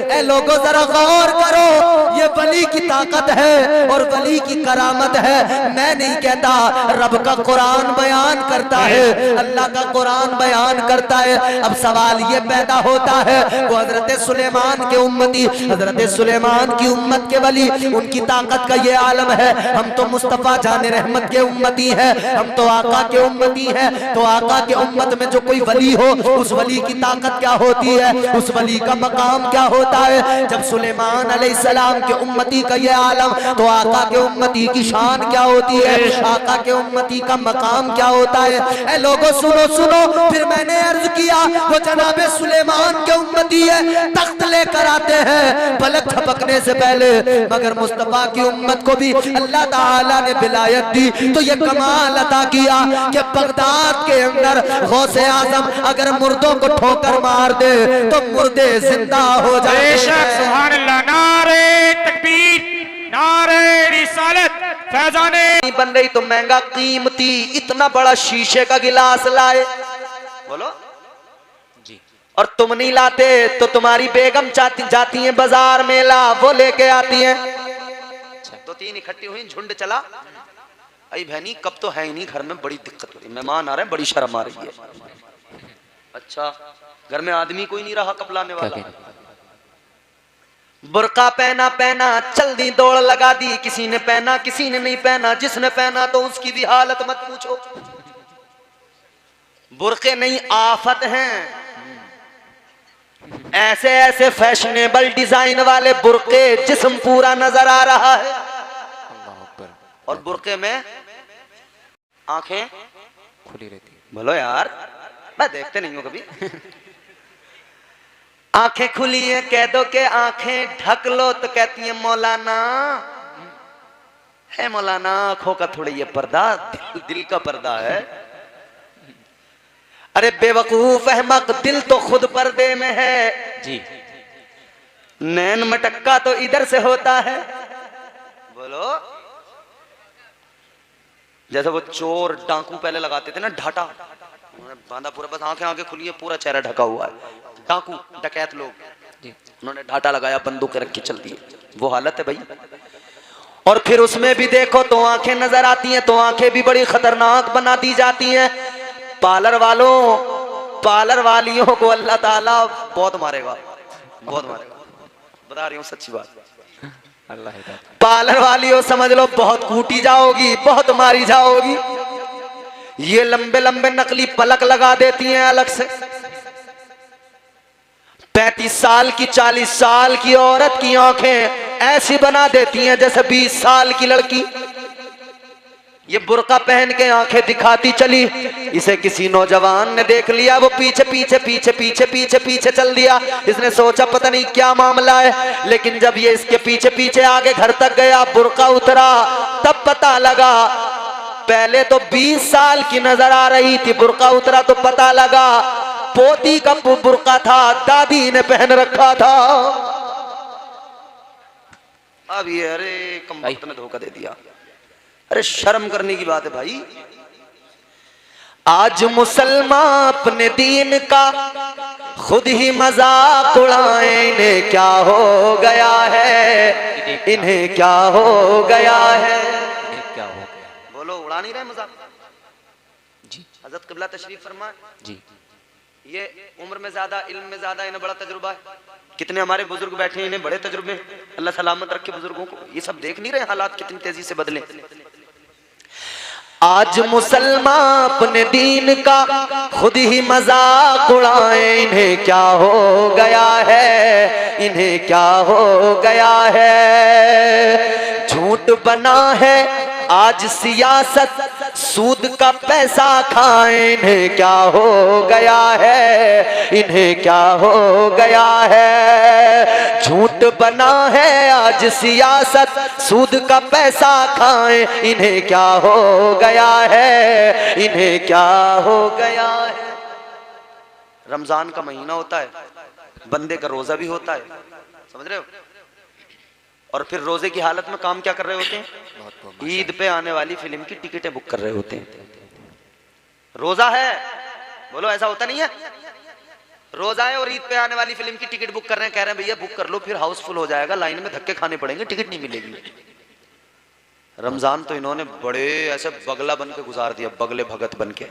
Speaker 1: ए लोगों जरा गौर करो, ये वली की ताकत है और वली की करामत है। मैं नहीं कहता, रब का कुरान बयान करता है, अल्लाह का कुरान बयान करता है। अब सवाल ये पैदा होता है, वो हजरत सुलेमान के उम्मती, हजरत सुलेमान की उम्मत के वली, उनकी ताकत का ये आलम है। हम तो मुस्तफा जाने रहमत के उम्मती है, हम तो आका के उम्मती है। तो आका के उम्मत में जो कोई वली हो, उस वली की ताकत क्या होती है, उस वली का मकाम क्या होता है। जब सुलेमान अलैहिस्सलाम के उम्मती का ये आलम, तो आका के उम्मती की शान क्या होती है, आका के उम्मती का मकाम क्या होता है। ए लोगों सुनो सुनो, फिर मैंने अर्ज किया वो जनाबे सुलेमान के उम्मती है, तख्त लेकर आते हैं पलक झपकने से पहले। मगर मुस्तफा की उम्मत को भी अल्लाह ताला ने विलायत दी, तो ये कमाल अता किया कि बगदाद के अंदर गौसे आजम अगर मुर्दों को ठोकर मार दे तो मुर्दे जिंदा हो जाते हैं।
Speaker 2: सुभान अल्लाह। नारे तकबीर, नारे रिसालत, फैजाने
Speaker 1: बन रही तो महंगा कीमती इतना बड़ा शीशे का गिलास लाए, बोलो जी, और तुम नहीं लाते तो तुम्हारी बेगम जाती है बाजार में, ला वो लेके आती है। दो तीन इकट्ठी हुई, झुंड चला, अई बहनी कब तो है ही नहीं घर में, बड़ी दिक्कत हो रही, मेहमान आ रहे हैं, बड़ी शर्म आ रही है। अच्छा घर में आदमी कोई नहीं रहा कपलाने वाला, बुर्का पहना चल दी, दौड़ लगा दी, किसी ने पहना किसी ने नहीं पहना, जिसने पहना तो उसकी भी हालत मत पूछो। बुर्के नहीं आफत हैं, ऐसे ऐसे फैशनेबल डिजाइन वाले बुर्के, जिस्म पूरा नजर आ रहा है और बुर्के में
Speaker 3: आंखें
Speaker 2: खुली रहती है।
Speaker 3: बोलो यार, मैं देखते नहीं हूं कभी। आंखें खुली है, कह दो कि आंखें ढक लो तो कहती है मौलाना है, मौलाना आंखों का थोड़ा ये पर्दा दिल का पर्दा है। अरे बेवकूफ अहमक, दिल तो खुद पर्दे में है
Speaker 2: जी।
Speaker 3: नैन मटक्का तो इधर से होता है। बोलो, जैसे वो चोर डाकू पहले लगाते थे ना ढाटा, उन्होंने बांधा पूरा, बस आंखें आंखें खुली है, पूरा चेहरा ढका हुआ है। डाकू डकैत लोग
Speaker 2: जी।
Speaker 3: उन्होंने ढाटा लगाया, बंदूक रख के चल दी, वो हालत है भाई। और फिर उसमें भी देखो तो आंखें नजर आती हैं, तो आंखें भी बड़ी खतरनाक बना दी जाती हैं। पार्लर वालों, पार्लर वालियों को अल्लाह ताला बहुत मारेगा, बहुत मारेगा, बता रही हूँ सच्ची बात।
Speaker 2: अल्लाह हिदायत।
Speaker 3: पार्लर वालियों समझ लो बहुत कूटी जाओगी, बहुत मारी जाओगी। ये लंबे लंबे नकली पलक लगा देती हैं अलग से। 35 साल की 40 साल की औरत की आंखें ऐसी बना देती हैं जैसे 20 साल की लड़की। ये बुर्का पहन के आंखें दिखाती चली, इसे किसी नौजवान ने देख लिया, वो पीछे पीछे पीछे पीछे पीछे पीछे चल दिया। इसने सोचा पता नहीं क्या मामला है, लेकिन जब ये इसके पीछे पीछे आगे घर तक गया, बुर्का उतरा, तब पता लगा पहले तो 20 साल की नजर आ रही थी, बुर्का उतरा तो पता लगा पोती का बुर्का था, दादी ने पहन रखा था। अब ये अरे कम वक्त ने धोखा दे दिया। अरे शर्म करने की बात है भाई। आज मुसलमान अपने दीन का खुद ही मजाक उड़ाए, इन्हें क्या हो गया है, इन्हें क्या हो गया है,
Speaker 2: क्या हो गया?
Speaker 3: बोलो, उड़ा नहीं रहे मजाक
Speaker 2: जी।
Speaker 3: हजरत क़िबला तशरीफ फरमाए,
Speaker 2: जी।
Speaker 3: ये उम्र में ज्यादा, इल्म में ज्यादा, इन्हें बड़ा तजुर्बा है। कितने हमारे बुजुर्ग बैठे हैं, इन्हें बड़े तजुर्बे हैं। अल्लाह सलामत रखे बुजुर्गों को। ये सब देख नहीं रहे हालात कितनी तेजी से बदले। आज मुसलमान अपने दीन का खुद ही मजाक उड़ाए, इन्हें क्या हो गया है, इन्हें क्या हो गया है। झूठ बना है आज सियासत, सूद का पैसा खाएं, इन्हें क्या हो गया है, इन्हें क्या हो गया है। झूठ बना है आज सियासत, सूद का पैसा खाएं, इन्हें क्या हो गया है, इन्हें क्या हो गया है। रमजान का महीना होता है, बंदे का रोजा भी होता है, समझ रहे हो। और फिर रोजे की हालत में काम क्या कर रहे होते हैं, ईद पे आने वाली फिल्म की टिकटें बुक कर रहे होते हैं। रोजा है, बोलो ऐसा होता नहीं है। रोजा है और ईद पे आने वाली फिल्म की टिकट बुक कर रहे हैं, कह रहे हैं भैया बुक कर लो, फिर हाउसफुल हो जाएगा, लाइन में धक्के खाने पड़ेंगे, टिकट नहीं मिलेगी। रमजान तो इन्होंने बड़े ऐसे बगला बन के गुजार दिया, बगले भगत बन के।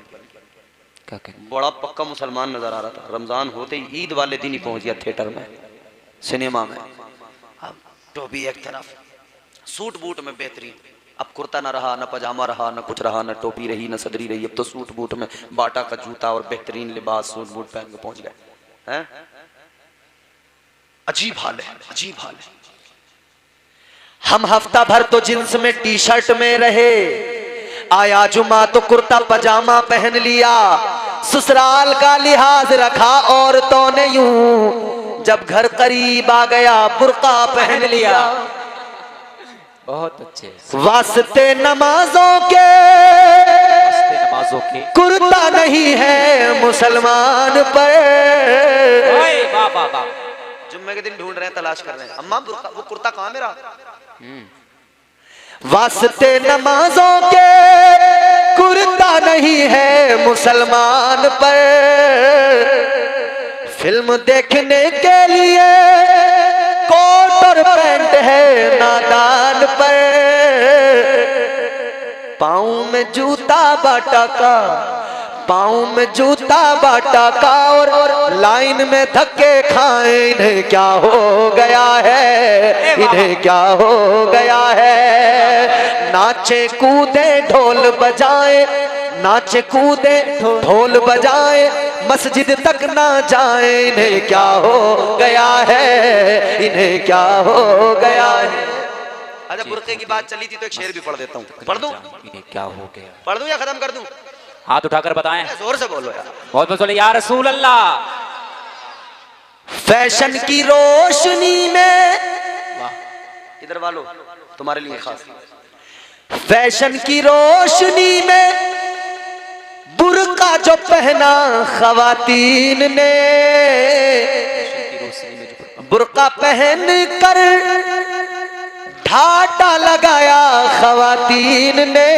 Speaker 3: बड़ा पक्का मुसलमान नजर आ रहा था। रमजान होते ही ईद वाले दिन ही पहुंच गया थिएटर में, सिनेमा में। अब टोपी एक तरफ, सूट बूट में बेहतरीन। अब कुर्ता ना रहा, ना पजामा रहा, ना कुछ रहा, ना टोपी रही, ना सदरी रही। अब तो सूट बूट में बाटा का जूता और बेहतरीन लिबास, सूट बूट पहन के पहुंच गए हैं। अजीब हाल है, अजीब हाल है। हम हफ्ता भर तो जींस में टी शर्ट में रहे, आया जुमा तो कुर्ता पजामा पहन लिया। ससुराल का लिहाज रखा औरतों ने यूं, जब घर करीब आ गया बुर्का पहन लिया।
Speaker 2: बहुत अच्छे।
Speaker 3: वास्ते नमाजों के कुर्ता नहीं है मुसलमान पर। जुम्मे के दिन ढूंढ रहे हैं, तलाश कर रहे हैं, अम्मा बुर्का, वो कुर्ता कहाँ मेरा। वास्ते नमाजों के कुर्ता नहीं है मुसलमान पर। फिल्म देखने के लिए कोट और पैंट है नादान पर। पाँव में जूता बाटा का, पाँव में जूता बाटा का, और लाइन में धक्के खाए। इन्हें क्या हो गया है, इन्हें क्या हो गया है। नाचे कूदे ढोल बजाए, नाचे कूदे ढोल बजाए, मस्जिद तक ना जाए। इन्हें क्या हो गया है, इन्हें क्या हो गया है। जब बुर्के की बात चली थी तो एक शेर भी पढ़ देता हूँ। पढ़ दूं?
Speaker 2: इन्हें क्या हो गया?
Speaker 3: पढ़ दूं या खत्म कर दूं?
Speaker 2: हाथ उठाकर बताएं।
Speaker 3: जोर से बोलो यार।
Speaker 2: बहुत बहुत बोले या रसूल अल्लाह।
Speaker 3: फैशन की रोशनी में,
Speaker 2: वाह,
Speaker 3: इधर वालों तुम्हारे लिए खास, फैशन की रोशनी में बुर्का जो पहना खवातीन ने, बुर्का पहन कर ढाटा लगाया खवातीन ने,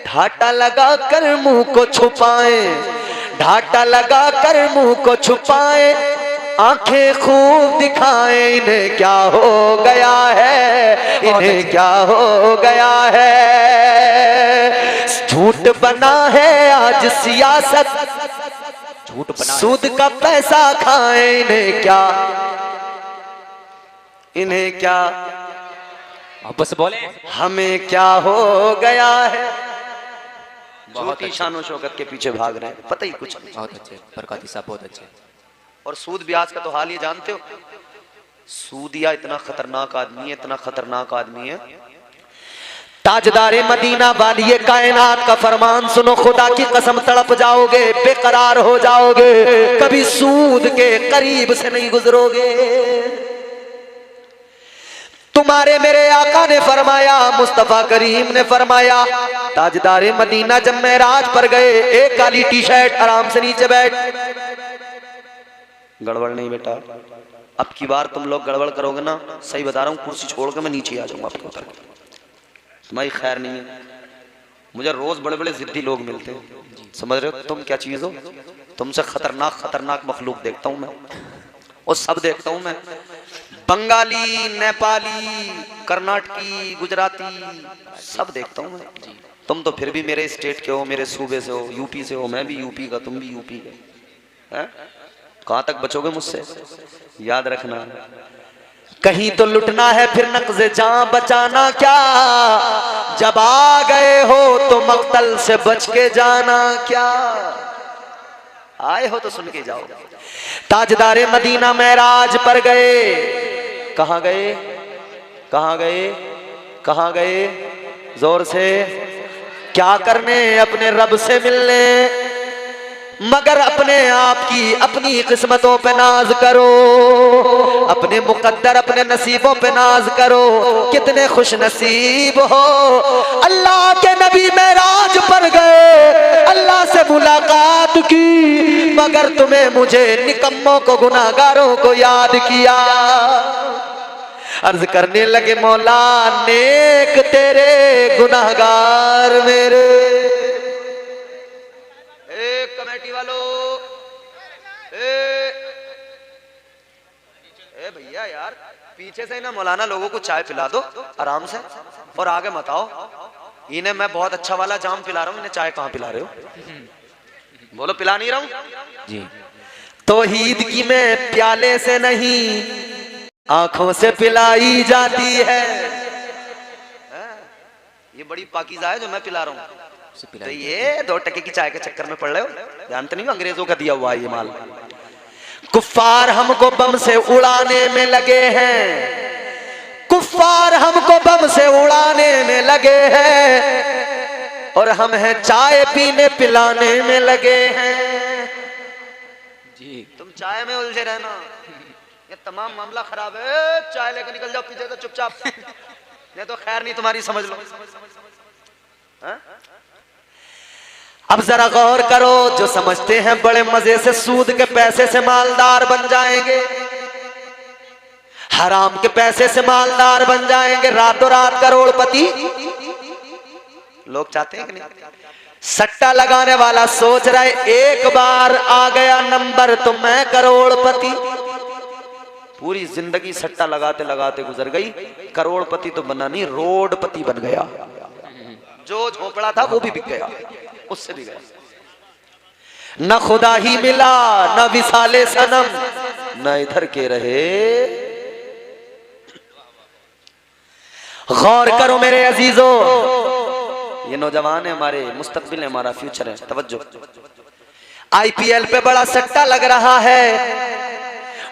Speaker 3: ढाटा लगा कर मुंह को छुपाए, ढाटा लगा कर मुंह को छुपाए, आंखें खूब दिखाएं, इन्हें क्या हो गया है, इन्हें क्या हो गया है। झूठ बना है आज सियासत,
Speaker 2: झूठ बना,
Speaker 3: सूद का पैसा खाएं, इन्हें क्या, इन्हें क्या,
Speaker 2: बस बोले
Speaker 3: हमें क्या हो गया है।
Speaker 2: बहुत
Speaker 3: झूठी शान शौकत के पीछे भाग रहे हैं, पता ही कुछ नहीं।
Speaker 2: बहुत अच्छे बरकाती साहब, बहुत अच्छे।
Speaker 3: और सूद ब्याज का तो हाल ये जानते हो, सूदिया इतना खतरनाक आदमी है, इतना खतरनाक आदमी है। ताजदारे मदीना वालिए कायनात का फरमान सुनो, खुदा की कसम तड़प जाओगे, बेकरार हो जाओगे, कभी सूद के करीब से नहीं गुजरोगे। तुम्हारे मेरे आका ने फरमाया, मुस्तफा करीम ने फरमाया, ताजदारे मदीना जब मेराज पर गए, एक काली टी शर्ट, आराम से नीचे बैठ। गड़बड़ नहीं बेटा, अब की बार तुम लोग गड़बड़ करोगे ना, सही बता रहा हूँ, कुर्सी छोड़ के मैं नीचे आ जाऊंगा आपके उतर। तुम्हारी खैर नहीं है। मुझे रोज बड़े बड़े जिद्दी लोग मिलते हैं, समझ रहे हो तुम क्या चीज हो। तुमसे खतरनाक खतरनाक मखलूक देखता हूं मैं, और सब देखता हूं मैं, बंगाली, नेपाली, कर्नाटकी, गुजराती, सब देखता हूं मैं। तुम तो फिर भी मेरे स्टेट के हो, मेरे सूबे से हो, यूपी से हो, मैं भी यूपी का, तुम भी यूपी के हैं। कहां तक बचोगे मुझसे, याद रखना। कहीं तो लुटना है फिर नक्ज़े जान बचाना क्या, जब आ गए हो तो मक्तल से बच के जाना क्या। आए हो तो सुन के जाओ। ताजदारे मदीना मेराज पर गए, कहां गए, कहां गए, कहां गए, जोर से, क्या करने, अपने रब से मिलने, मगर अपने आप की अपनी किस्मतों पे नाज करो, अपने मुकद्दर अपने नसीबों पे नाज करो। कितने खुश नसीब हो, अल्लाह के नबी मेराज पर गए, अल्लाह से मुलाकात की, मगर तुम्हें मुझे निकम्मों को, गुनाहगारों को याद किया। अर्ज करने लगे, मौला नेक तेरे, गुनाहगार मेरे। कमेटी वालों, भैया यार पीछे से ना मौलाना लोगों को चाय पिला दो आराम से, और आगे मत आओ। इन्हें मैं बहुत अच्छा वाला जाम पिला रहा हूँ, इन्हें चाय कहाँ पिला रहे हो, बोलो। पिला नहीं रहा हूँ
Speaker 2: जी।
Speaker 3: तौहीद की मैं प्याले से नहीं, आंखों से पिलाई जाती है। ये बड़ी पाकीज़ा है जो मैं पिला रहा हूँ। तो ये 2 टके की चाय के चक्कर में पड़ रहे हो, जानते नहीं हो अंग्रेजों का दिया हुआ ये माल। कुफ्फार हमको बम से उड़ाने में लगे हैं, कुफ्फार हमको बम से उड़ाने में लगे हैं, और हम हैं चाय पीने पिलाने में लगे हैं जी। तुम चाय में उलझे रहना, ये तमाम मामला खराब है। चाय लेकर निकल जाओ पीछे से चुपचाप, नहीं तो खैर नहीं तुम्हारी, समझ लो। हा? अब जरा गौर करो, जो समझते हैं बड़े मजे से सूद के पैसे से मालदार बन जाएंगे, हराम के पैसे से मालदार बन जाएंगे, रातों रात करोड़पति लोग चाहते हैं कि नहीं। सट्टा लगाने वाला सोच रहा है एक बार आ गया नंबर तो मैं करोड़पति। पूरी जिंदगी सट्टा लगाते लगाते गुजर गई, करोड़पति तो बना नहीं, रोडपति बन गया। जो झोपड़ा था वो भी बिक गया, उससे भी गया। न खुदा ही मिला, न विसाले सनम, न इधर के रहे। गौर करो मेरे अजीजों, ये नौजवान है हमारे, मुस्तकबिल है हमारा, फ्यूचर है, तवज्जो। आईपीएल पे बड़ा सट्टा लग रहा है,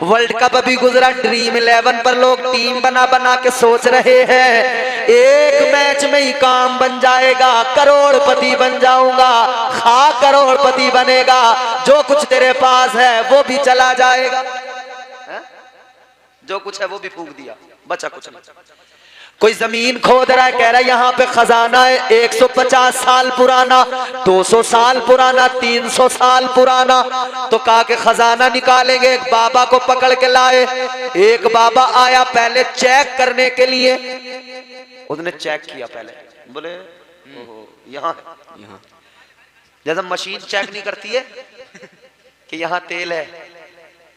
Speaker 3: वर्ल्ड कप अभी गुजरा, ड्रीम 11 पर लोग टीम बना बना के सोच रहे हैं एक मैच में ही काम बन जाएगा, करोड़पति बन जाऊंगा। खा करोड़पति बनेगा, जो कुछ तेरे पास है वो भी चला जाएगा। जो कुछ है वो भी फूंक दिया, बचा कुछ नहीं। कोई जमीन खोद रहा है, कह रहा है यहाँ पे खजाना है 150 साल पुराना, 200 साल पुराना, 300 साल पुराना। तो कहा कि खजाना निकालेंगे। एक बाबा को पकड़ के लाए। एक बाबा आया पहले चेक करने के लिए, उसने चेक किया पहले, बोले यहाँ यहाँ, जैसे मशीन चेक नहीं करती है कि यहाँ तेल है,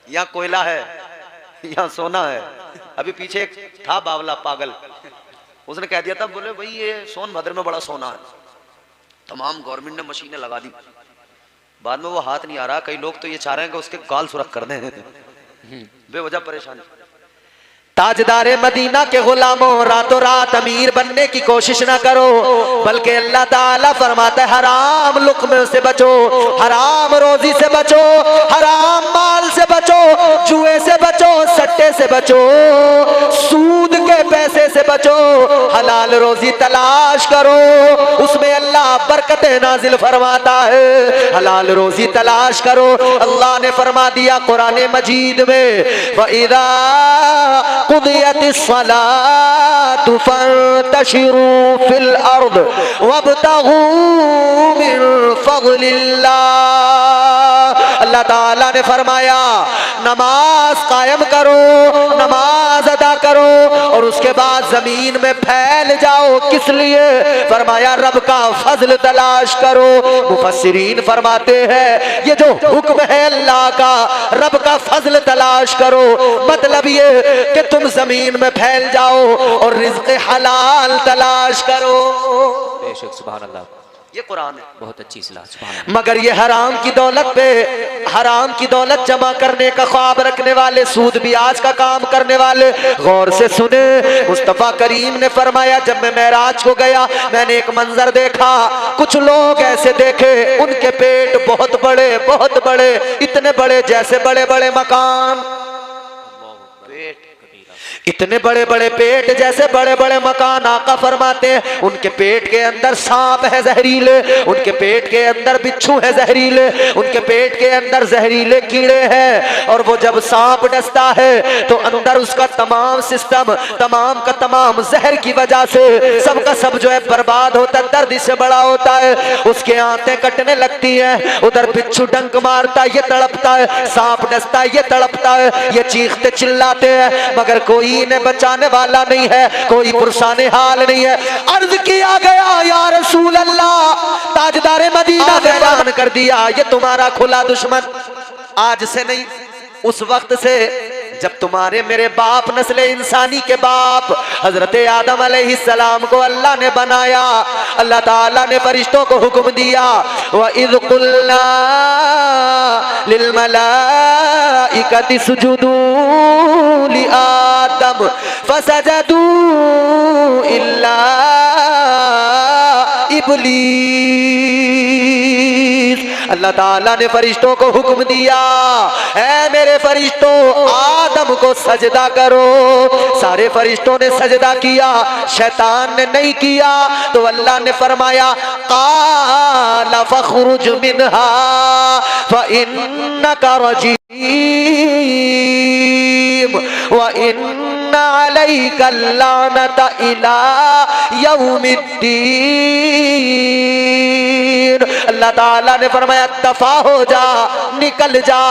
Speaker 3: यहाँ कोयला है, यहाँ सोना है। अभी पीछे एक था बावला पागल, उसने कह दिया था, बोले भाई ये सोनभद्र में बड़ा सोना है। तमाम गवर्नमेंट ने मशीनें लगा दी, बाद में वो हाथ नहीं आ रहा। कई लोग तो ये चाह रहे हैं कि उसके गाल सुरख कर दें, बेवजह परेशानी। ताजदारे मदीना के गुलामों, रातों रात अमीर बनने की कोशिश ना करो, बल्कि अल्लाह ताला फरमाता है हराम लुक्मे से बचो, हराम रोजी से बचो, हराम माल से बचो, जुए से बचो, सट्टे से बचो, सूद के पैसे से बचो, हलाल रोजी तलाश करो, उसमें अल्लाह बरकतें नाजिल फरमाता है। हलाल रोजी तलाश करो। अल्लाह ने फरमा दिया कुरान मजीद में, वइदा कुदियतिस्सलातु फंतशिरू फिल अर्द वब्तगू मिन फज़लिल्लाह। अल्लाह ताला ने फरमाया नमाज कायम करो, नमाज अदा करो और उसके बाद जमीन में फैल जाओ। किस लिए? फरमाया रब का फजल तलाश करो। मुफस्सिरीन फरमाते हैं ये जो हुक्म है अल्लाह का, रब का फजल तलाश करो, मतलब ये कि तुम जमीन में फैल जाओ और रिज़्क़ हलाल तलाश करो।
Speaker 2: बेशक सुभान अल्लाह,
Speaker 3: ये कुरान है,
Speaker 2: बहुत अच्छी इस्लाह सुभान अल्लाह।
Speaker 3: मगर ये हराम की दौलत पे, हराम की दौलत जमा करने का ख्वाब रखने वाले, सूद ब्याज का काम करने वाले, गौर से सुने। मुस्तफा करीम ने फरमाया जब मैं मेराज को गया मैंने एक मंजर देखा। कुछ लोग ऐसे देखे उनके पेट बहुत बड़े, बहुत बड़े, इतने बड़े जैसे बड़े बड़े मकान, इतने बड़े बड़े पेट जैसे बड़े बड़े मकान। आका फरमाते हैं उनके पेट के अंदर सांप है जहरीले, उनके पेट के अंदर बिच्छू है जहरीले, उनके पेट के अंदर जहरीले कीड़े हैं। और वो जब सांप डसता है तो अंदर उसका तमाम सिस्टम, तमाम का तमाम जहर की वजह से सबका सब जो है बर्बाद होता है, दर्द इससे बड़ा होता है। उसके आंतें कटने लगती हैं, उधर बिच्छू डंक मारता है, ये तड़पता है, सांप डसता है, ये तड़पता है, ये चीखते चिल्लाते हैं, मगर कोई इन्हें बचाने वाला नहीं है, कोई पुरसाने हाल नहीं है। अर्ज किया गया या रसूल अल्लाह, ताजदारे मदीना ने ऐलान कर दिया ये तुम्हारा खुला दुश्मन। आज से नहीं, उस वक्त से जब तुम्हारे मेरे बाप नस्ले इंसानी के बाप हजरत आदम अलैहिस्सलाम को अल्लाह ने बनाया, अल्लाह ताला ने फरिश्तों को हुक्म दिया व इज़ क़ुल्ना लिल मलाइकति सुजुदू लि आदम फसजदू इल्ला इब्लीस। अल्लाह ताला ने फरिश्तों को हुक्म दिया ऐ मेरे फरिश्तों आदम को सजदा करो। सारे फरिश्तों ने सजदा किया, शैतान ने नहीं किया। तो अल्लाह ने फरमाया क़ाल फ़ख़्रुज मिन्हा फ़इन्नका रजीम व इन्ना अलैका लानता इला यौमिद्दीन। अल्लाह ताला ने फरमाया दफा हो जा, निकल जा,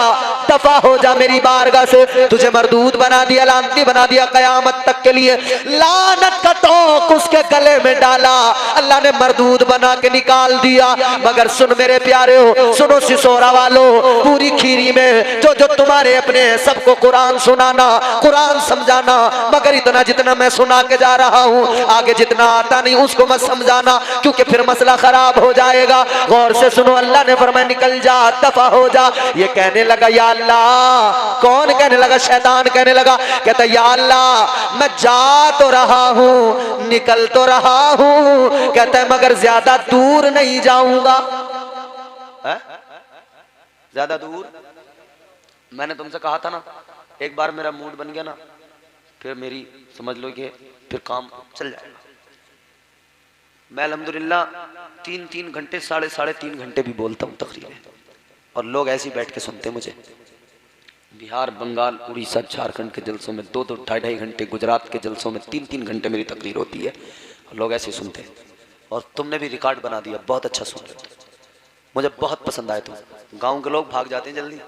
Speaker 3: दफा हो जा मेरी बारगाह से। तुझे मरदूद बना दिया, लानती बना दिया कयामत तक के लिए। लानत का तोक उसके गले में डाला, अल्लाह ने मरदूद बना के निकाल दिया। मगर सुन मेरे प्यारे हो, सुनो सिसोरा वालों, पूरी खीरी में जो जो तुम्हारे अपने सबको कुरान सुनाना, कुरान समझाना, मगर इतना जितना मैं सुना के जा रहा हूँ आगे जितना आता नहीं उसको मत समझाना, क्योंकि फिर मसला खराब हो जाएगा। गौर से सुनो, अल्लाह ने फरमाया निकल जा, दफा हो जा। ये कहने लगा या अल्लाह, कौन कहने लगा? शैतान कहने लगा, कहता या अल्लाह मैं जा तो रहा हूँ, निकल तो रहा हूँ, कहता है मगर ज्यादा दूर नहीं जाऊंगा। ज्यादा दूर? मैंने तुमसे कहा था ना एक बार मेरा मूड बन गया ना, फिर मेरी समझ लो कि फिर काम चल जाएगा। मैं अल्हम्दुलिल्लाह 3-3 घंटे, साढ़े 3 घंटे भी बोलता हूँ तकरीरें, और लोग ऐसे ही बैठ के सुनते मुझे। बिहार, बंगाल, उड़ीसा, झारखंड के जलसों में 2-2, 2.5 घंटे, गुजरात के जलसों में 3-3 घंटे मेरी तकरीर होती है, और लोग ऐसे सुनते हैं। और तुमने भी रिकॉर्ड बना दिया, बहुत अच्छा सुन रहे हो, मुझे बहुत पसंद आए तुम। गाँव के लोग भाग जाते हैं जल्दी,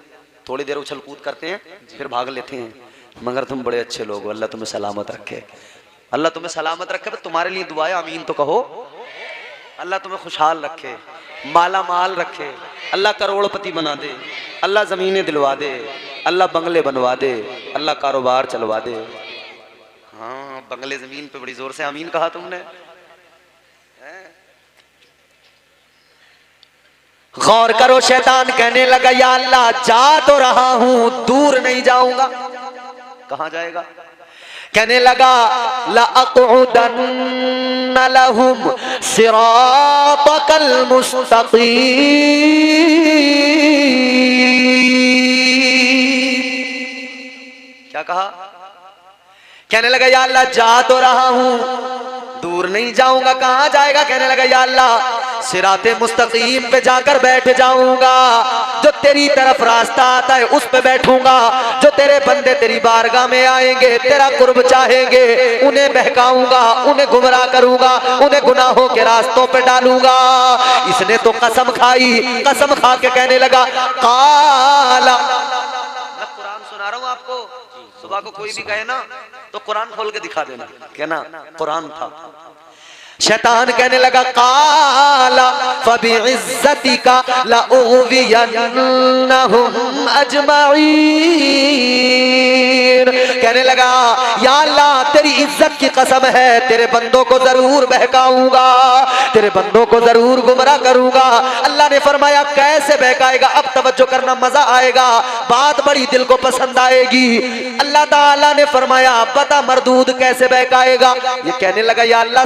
Speaker 3: थोड़ी देर उछल कूद करते हैं फिर भाग लेते हैं, मगर तुम बड़े अच्छे लोग हो। अल्लाह तुम्हें सलामत रखे, अल्लाह तुम्हें सलामत रखे। तुम्हारे लिए दुआ है, आमीन तो कहो। अल्लाह तुम्हें खुशहाल रखे, माला माल रखे, अल्लाह करोड़पति बना दे, अल्लाह ज़मीनें दिलवा दे, अल्लाह बंगले बनवा दे, अल्लाह कारोबार चलवा दे। हाँ, बंगले ज़मीन पे बड़ी ज़ोर से आमीन कहा तुमने। गौर करो, शैतान कहने लगा या अल्लाह जा तो रहा हूं, दूर नहीं जाऊंगा। कहां जाएगा? कहने लगा लअक़उदन्न लहुम सिरातकल मुस्तक़ीम। क्या कहा? कहने लगा या अल्लाह जा तो रहा हूं, दूर नहीं जाऊंगा। कहां जाएगा? कहने लगा या अल्लाह सिराते मुस्तकीम पे जाकर बैठ जाऊंगा, जो तेरी तरफ रास्ता आता है उस पे बैठूंगा। जो तेरे बंदे तेरी बारगाह में आएंगे, तेरा कुर्ब चाहेंगे, उन्हें बहकाऊंगा, उन्हें गुमराह करूंगा, उन्हें गुनाहों के रास्तों पे डालूंगा। इसने तो कसम खाई, कसम खा के कहने लगा काला। मैं कुरान सुना रहा हूं आपको, सुबह को कोई भी कहे ना तो कुरान खोल के दिखा देना, कहना कुरान था। शैतान कहने लगा काला फबिइज्जतिका लउग़वियन्नहुम अजमईन। कहने लगा या अल्लाह तेरी इज्जत की कसम है, तेरे बंदों को जरूर बहकाऊंगा, तेरे बंदों को जरूर गुमराह करूंगा। अल्लाह ने फरमाया कैसे बहकाएगा? अब तवज्जो करना, मजा आएगा, बात बड़ी दिल को पसंद आएगी। अल्लाह ताला ने फरमाया बता मरदूद कैसे बहकाएगा? ये कहने लगा या अल्लाह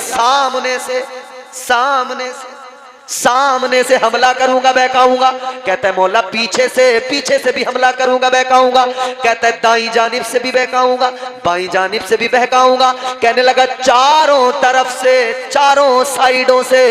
Speaker 3: सामने से हमला करूंगा, बहकाऊंगा। कहता है मौला पीछे से भी हमला करूंगा, बहकाऊंगा। कहता है दाईं जानिब से भी बहकाऊंगा, बाईं जानिब से भी बहकाऊंगा। कहने लगा चारों तरफ से, चारों साइडों से,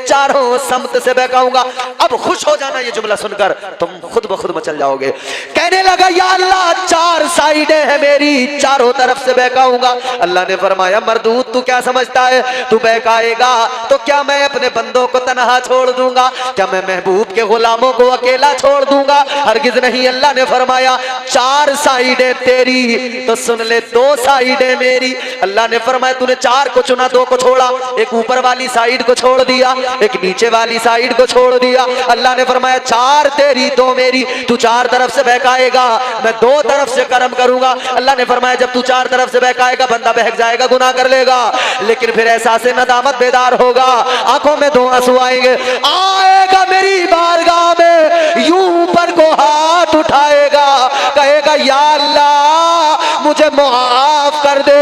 Speaker 3: चारों समत से बहकाऊंगा। अब खुश हो जाना ये जुमला सुनकर, तुम खुद ब खुद मचल जाओगे। कहने लगा या अल्लाह 4 साइडें हैं मेरी, चारों तरफ से बहकाऊंगा। अल्लाह ने फरमाया मरदूद तू क्या समझता है, तू बहकाएगा तो क्या मैं अपने बंदों को तनहा छोड़ दूंगा? क्या मैं महबूब के गुलामों को अकेला छोड़ दूंगा? हरगिज नहीं। अल्लाह ने फरमाया 4 साइडें तेरी तो सुन ले 2 साइडें मेरी। अल्लाह ने फरमाया तूने 4 को चुना, 2 को छोड़ा, एक ऊपर वाली साइड को छोड़ दिया, एक नीचे वाली साइड को छोड़ दिया। अल्लाह ने फरमाया 4 तेरी 2 मेरी, तू 4 तरफ से बहकाएगा, मैं 2 तरफ से करम करूंगा। अल्लाह ने फरमाया जब तू 4 तरफ से बहकाएगा बंदा बहक जाएगा, गुनाह कर लेगा, लेकिन फिर एहसास नदामत बेदार होगा, आंखों में 2 आंसू आएंगे, आएगा मेरी बारगाह में, यूं ऊपर को हाथ उठाएगा, कहेगा या अल्लाह मुझे मुआफ कर दे।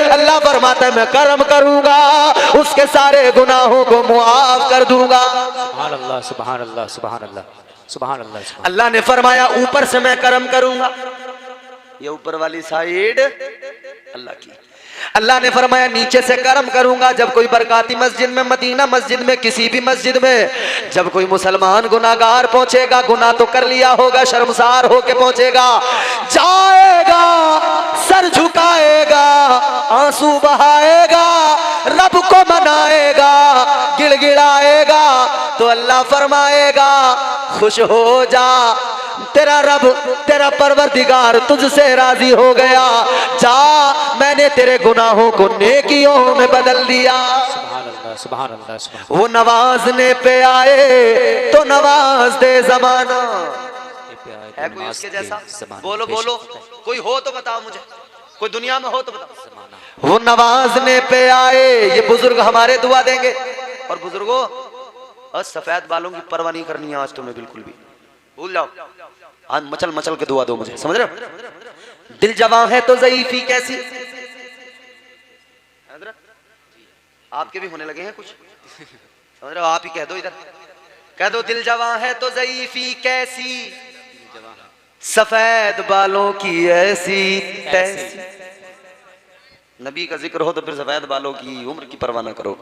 Speaker 3: अल्लाह फरमाता है मैं करम करूंगा, उसके सारे गुनाहों को मुआफ कर दूंगा।
Speaker 2: सुभान अल्लाह, सुभान अल्लाह, सुभान अल्लाह, सुभान अल्लाह।
Speaker 3: अल्लाह ने फरमाया ऊपर से मैं करम करूंगा, ये ऊपर वाली साइड अल्लाह की। अल्लाह ने फरमाया नीचे से करम करूंगा। जब कोई बरकाती मस्जिद में, मदीना मस्जिद में, किसी भी मस्जिद में जब कोई मुसलमान गुनाहगार पहुंचेगा, गुनाह तो कर लिया होगा, शर्मसार होके पहुंचेगा, जाएगा, सर झुकाएगा, आंसू बहाएगा, रब को मनाएगा, गिड़गिड़ाएगा, तो अल्लाह फरमाएगा खुश हो जा, तेरा रब, तेरा परवरदिगार तुझसे राजी हो गया, जा मैंने तेरे गुनाहों को नेकियों में बदल दिया।
Speaker 2: सुभान अल्लाह, सुभान अल्लाह, सुभान।
Speaker 3: वो नवाजने पे आए तो नवाज दे जमाना। है कोई उसके जैसा? बोलो बोलो, कोई हो तो बताओ मुझे, कोई दुनिया में हो तो बताओ। वो नवाजने पे आए, ये बुजुर्ग हमारे दुआ देंगे। और बुजुर्गों सफेद बालों की परवाह नहीं करनी है आज तुम्हें बिल्कुल भी, भूल जाओ। आज मचल मचल के दुआ दो मुझे, समझ रहे हो? दिल जवां है तो ज़ईफ़ी कैसी, आपके भी होने लगे हैं कुछ, समझ रहे हो? आप ही कह दो, इधर कह दो दिल जवां है तो ज़ईफ़ी कैसी, सफेद बालों की ऐसी तैसी। नबी का जिक्र हो तो फिर सफेद बालों की उम्र की परवाह ना करो।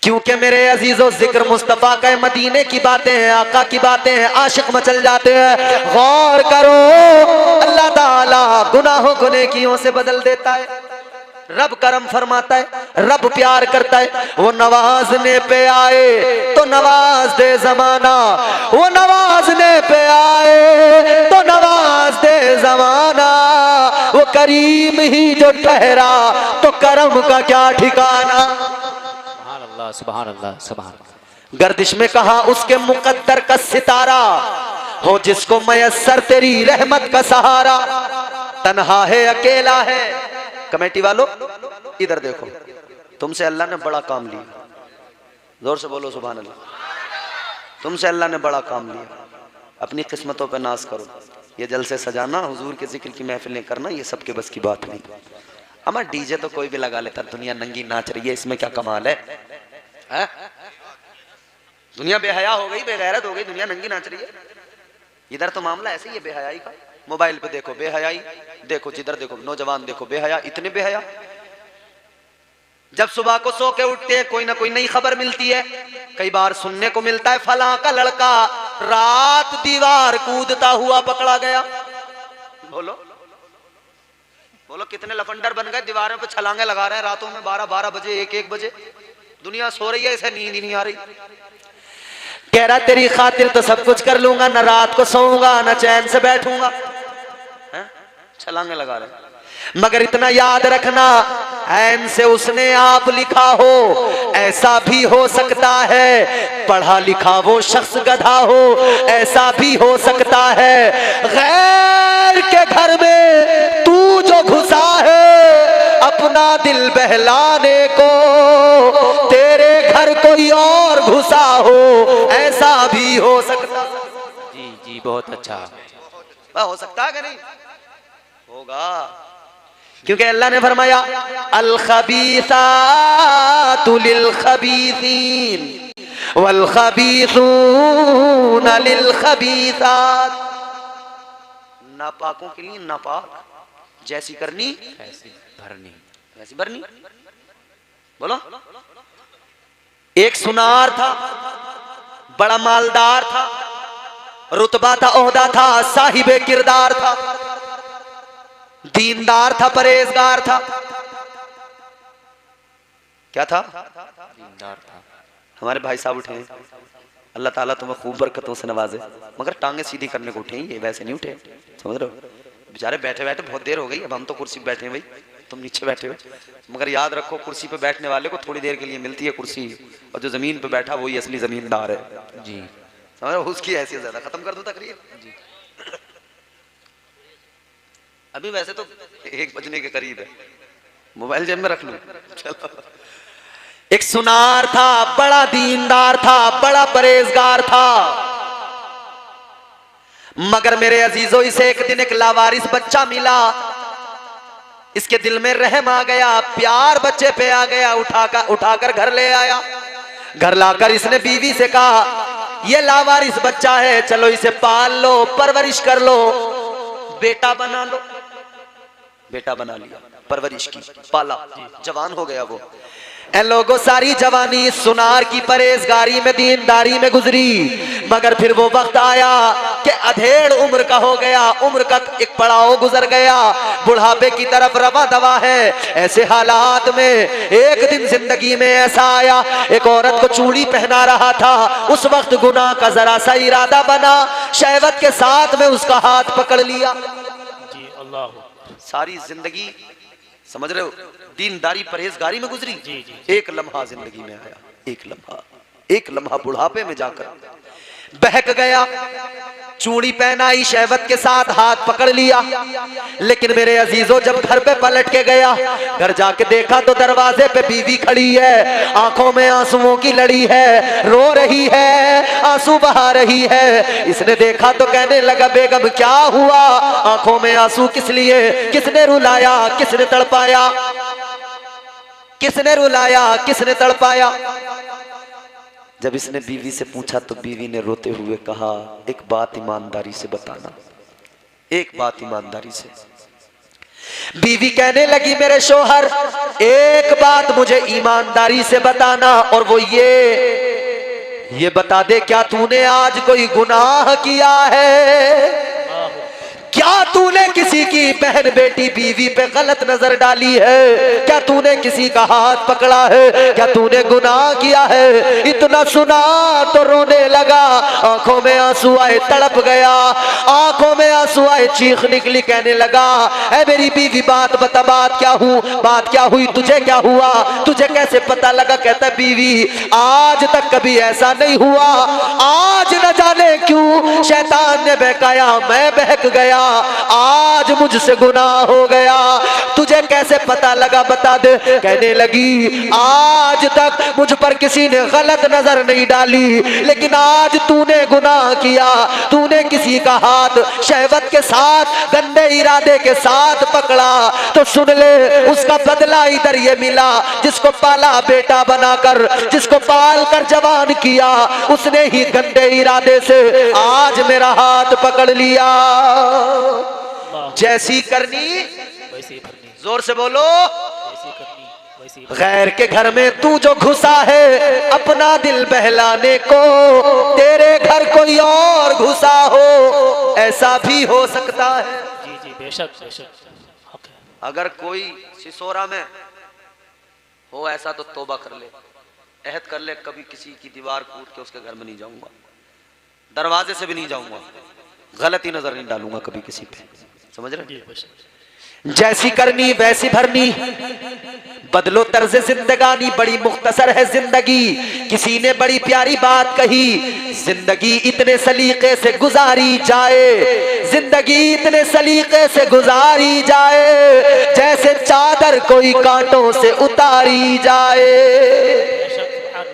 Speaker 3: क्योंकि मेरे अजीजों जिक्र मुस्तफा का मदीने की बातें हैं, आका की बातें हैं, आशिक मचल जाते हैं। गौर करो, अल्लाह ताला गुनाहों को नेकियों से बदल देता है। रब करम फरमाता है, रब प्यार करता है। वो नवाजने पे आए तो नवाज दे जमाना, वो नवाजने पे आए तो नवाज दे जमाना। वो करीम ही जो ठहरा तो करम का क्या ठिकाना।
Speaker 2: सुभान अल्लाह, सुभान अल्लाह।
Speaker 3: गर्दिश में कहा उसके मुकद्दर का सितारा हो, जिसको मयस्सर तेरी रहमत का सहारा। तन्हा है, अकेला है। कमेटी वालों इधर देखो, तुमसे अल्लाह ने बड़ा काम लिया। जोर से बोलो सुभान अल्लाह। तुमसे अल्लाह ने बड़ा काम लिया। अपनी किस्मतों पे नाज करो। ये जलसे सजाना, हुजूर के जिक्र की महफिलें करना, ये सबके बस की बात नहीं। अमा डीजे तो कोई भी लगा लेता, दुनिया नंगी नाच रही है, इसमें क्या कमाल है? दुनिया बेहया हो गई, बेगैरत हो गई, दुनिया नंगी नाच रही है। इधर तो मामला ऐसे ही है बेहयाई का। मोबाइल पे देखो बेहयाई, देखो जिधर देखो नौजवान देखो बेहया, इतने बेहया। जब सुबह को सो के उठते हैं कोई ना कोई नई खबर मिलती है। कई बार सुनने को मिलता है फलां का लड़का रात दीवार कूदता हुआ पकड़ा गया। बोलो बोलो कितने लफंडर बन गए, दीवारों पे छलांगे लगा रहे हैं रातों में, 12-12 बजे, 1-1 बजे। दुनिया सो रही है, इसे नींद ही नहीं आ रही। कह रहा तेरी खातिर तो सब कुछ कर लूंगा, न रात को सोऊंगा न चैन से बैठूंगा। छलांगे लगा रहे। मगर इतना याद रखना, ऐन से उसने आप लिखा हो, ऐसा भी हो सकता है पढ़ा लिखा वो शख्स गधा हो, ऐसा भी हो सकता है गैर के घर में तू जो घुसा है अपना दिल बहलाने को, तेरे घर कोई और घुसा हो, ऐसा भी हो सकता।
Speaker 2: जी जी, बहुत अच्छा।
Speaker 3: हो सकता है कि नहीं? होगा, क्योंकि अल्लाह ने फरमाया अल खबीसातु लिल खबीसीन वल खबीसूना लिल खबीसात। नापाकों के लिए नापाक, जैसी करनी
Speaker 2: ऐसी भरनी,
Speaker 3: वैसी भरनी। बोलो। एक सुनार था, बड़ा मालदार था, रुतबा था, ओहदा था, साहिबे किरदार था, दीनदार था, परहेजगार था। क्या था?
Speaker 2: दीनदार था।
Speaker 3: हमारे भाई साहब उठे हैं, अल्लाह ताला तुम्हें खूब बरकतों से नवाजे, मगर टांगे सीधी करने को उठे हैं, ये वैसे नहीं उठे। समझ रहे हो? बेचारे बैठे बैठे बहुत देर हो गई, अब हम तो कुर्सी पे बैठे हैं भाई, तुम नीचे बैठे हो। मगर याद रखो, कुर्सी पे बैठने वाले को थोड़ी देर के लिए मिलती है कुर्सी, और जो जमीन पे बैठा वही असली जमींदार है।
Speaker 2: जी
Speaker 3: समझ रहे हो? उसकी हैसियत ज्यादा। खत्म कर दो तकरीर जी। अभी वैसे तो 1 बजने के करीब है, मोबाइल जेब में रख लूं। चलो। एक सुनार था, बड़ा दीनदार था, बड़ा परहेजगार था, मगर मेरे अजीजों इसे एक दिन एक लावारिस बच्चा मिला। इसके दिल में रहम आ गया, प्यार बच्चे पे आ गया, उठाकर घर ले आया। घर लाकर इसने बीवी से कहा ये लावारिस बच्चा है, चलो इसे पाल लो, परवरिश कर लो, बेटा बना लो। बेटा बना लिया, परवरिश की, पाला, जवान हो गया वो। ऐ लोगों, सारी जवानी सुनार की परहेजगारी में, दीनदारी में गुजरी, मगर फिर वो वक्त आया कि अधेड़ उम्र का हो गया, उम्र का एक पड़ाव गुजर गया, बुढ़ापे की तरफ रवा दवा है। ऐसे हालात में एक दिन जिंदगी में ऐसा आया, एक औरत को चूड़ी पहना रहा था, उस वक्त गुनाह का जरा सा इरादा बना, शहवत के साथ में उसका हाथ पकड़ लिया।
Speaker 2: जी अल्लाह।
Speaker 3: सारी जिंदगी समझ रहे हो दीनदारी परहेजगारी में गुजरी।
Speaker 2: जी, जी।
Speaker 3: एक लम्हा जिंदगी में आया, एक लम्हा बुढ़ापे में जाकर बहक गया। चूड़ी पहनाई, शहवत के साथ हाथ पकड़ लिया, लेकिन मेरे अजीजों जब घर पे पलट के गया, घर जाके देखा तो दरवाजे पे बीवी खड़ी है, आंखों में आंसुओं की लड़ी है, रो रही है, आंसू बहा रही है। इसने देखा तो कहने लगा बेगम क्या हुआ, आंखों में आंसू किस लिए, किसने रुलाया, किसने तड़पाया, किसने रुलाया, किसने तड़पाया। जब इसने बीवी से पूछा तो बीवी ने रोते हुए कहा एक बात ईमानदारी से बताना, एक बात ईमानदारी से। बीवी कहने लगी मेरे शोहर एक बात मुझे ईमानदारी से बताना, और वो ये बता दे क्या तूने आज कोई गुनाह किया है? क्या तूने किसी की बहन बेटी बीवी पे गलत नजर डाली है? क्या तूने किसी का हाथ पकड़ा है? क्या तूने गुनाह किया है? इतना सुना तो रोने लगा, आंखों में आंसू आए, तड़प गया, आंखों में आंसू आए, चीख निकली, कहने लगा ऐ मेरी बीवी बात बता, बात क्या हुई, तुझे क्या हुआ, तुझे कैसे पता लगा? कहता बीवी आज तक कभी ऐसा नहीं हुआ, आज न जाने क्यों शैतान ने बहकाया, मैं बहक गया, आज मुझसे गुनाह हो गया, तुझे कैसे पता लगा बता दे। कहने लगी आज तक मुझ पर किसी ने गलत नजर नहीं डाली, लेकिन आज तूने गुनाह किया, तूने किसी का हाथ शहवत के साथ गंदे इरादे के साथ पकड़ा, तो सुन ले उसका बदला इधर ये मिला। जिसको पाला बेटा बनाकर, जिसको पाल कर जवान किया, उसने ही गंदे इरादे से आज मेरा हाथ पकड़ लिया। जैसी करनी
Speaker 4: वैसी भरनी,
Speaker 3: जोर से बोलो।
Speaker 4: वैसी करनी वैसी भरनी।
Speaker 3: गैर के घर में तू जो घुसा है अपना दिल बहलाने को, तेरे घर कोई और घुसा हो, ऐसा भी हो सकता है।
Speaker 4: जी जी बेशक बेशक हक है।
Speaker 3: अगर कोई सिसोरा में हो ऐसा तो तौबा कर ले, अहद कर ले, कभी किसी की दीवार कूद के उसके घर में नहीं जाऊंगा, दरवाजे से भी नहीं जाऊंगा, गलती नजर नहीं डालूंगा कभी किसी पे, समझ रहे?
Speaker 4: जी बेशक।
Speaker 3: जैसी करनी वैसी भरनी, बदलो तर्ज जिंदगानी, बड़ी मुख्तसर है जिंदगी। किसी ने बड़ी प्यारी बात कही, जिंदगी इतने सलीके से गुजारी जाए, जिंदगी इतने सलीके से गुजारी जाए, जैसे चादर कोई कांटों से उतारी जाए।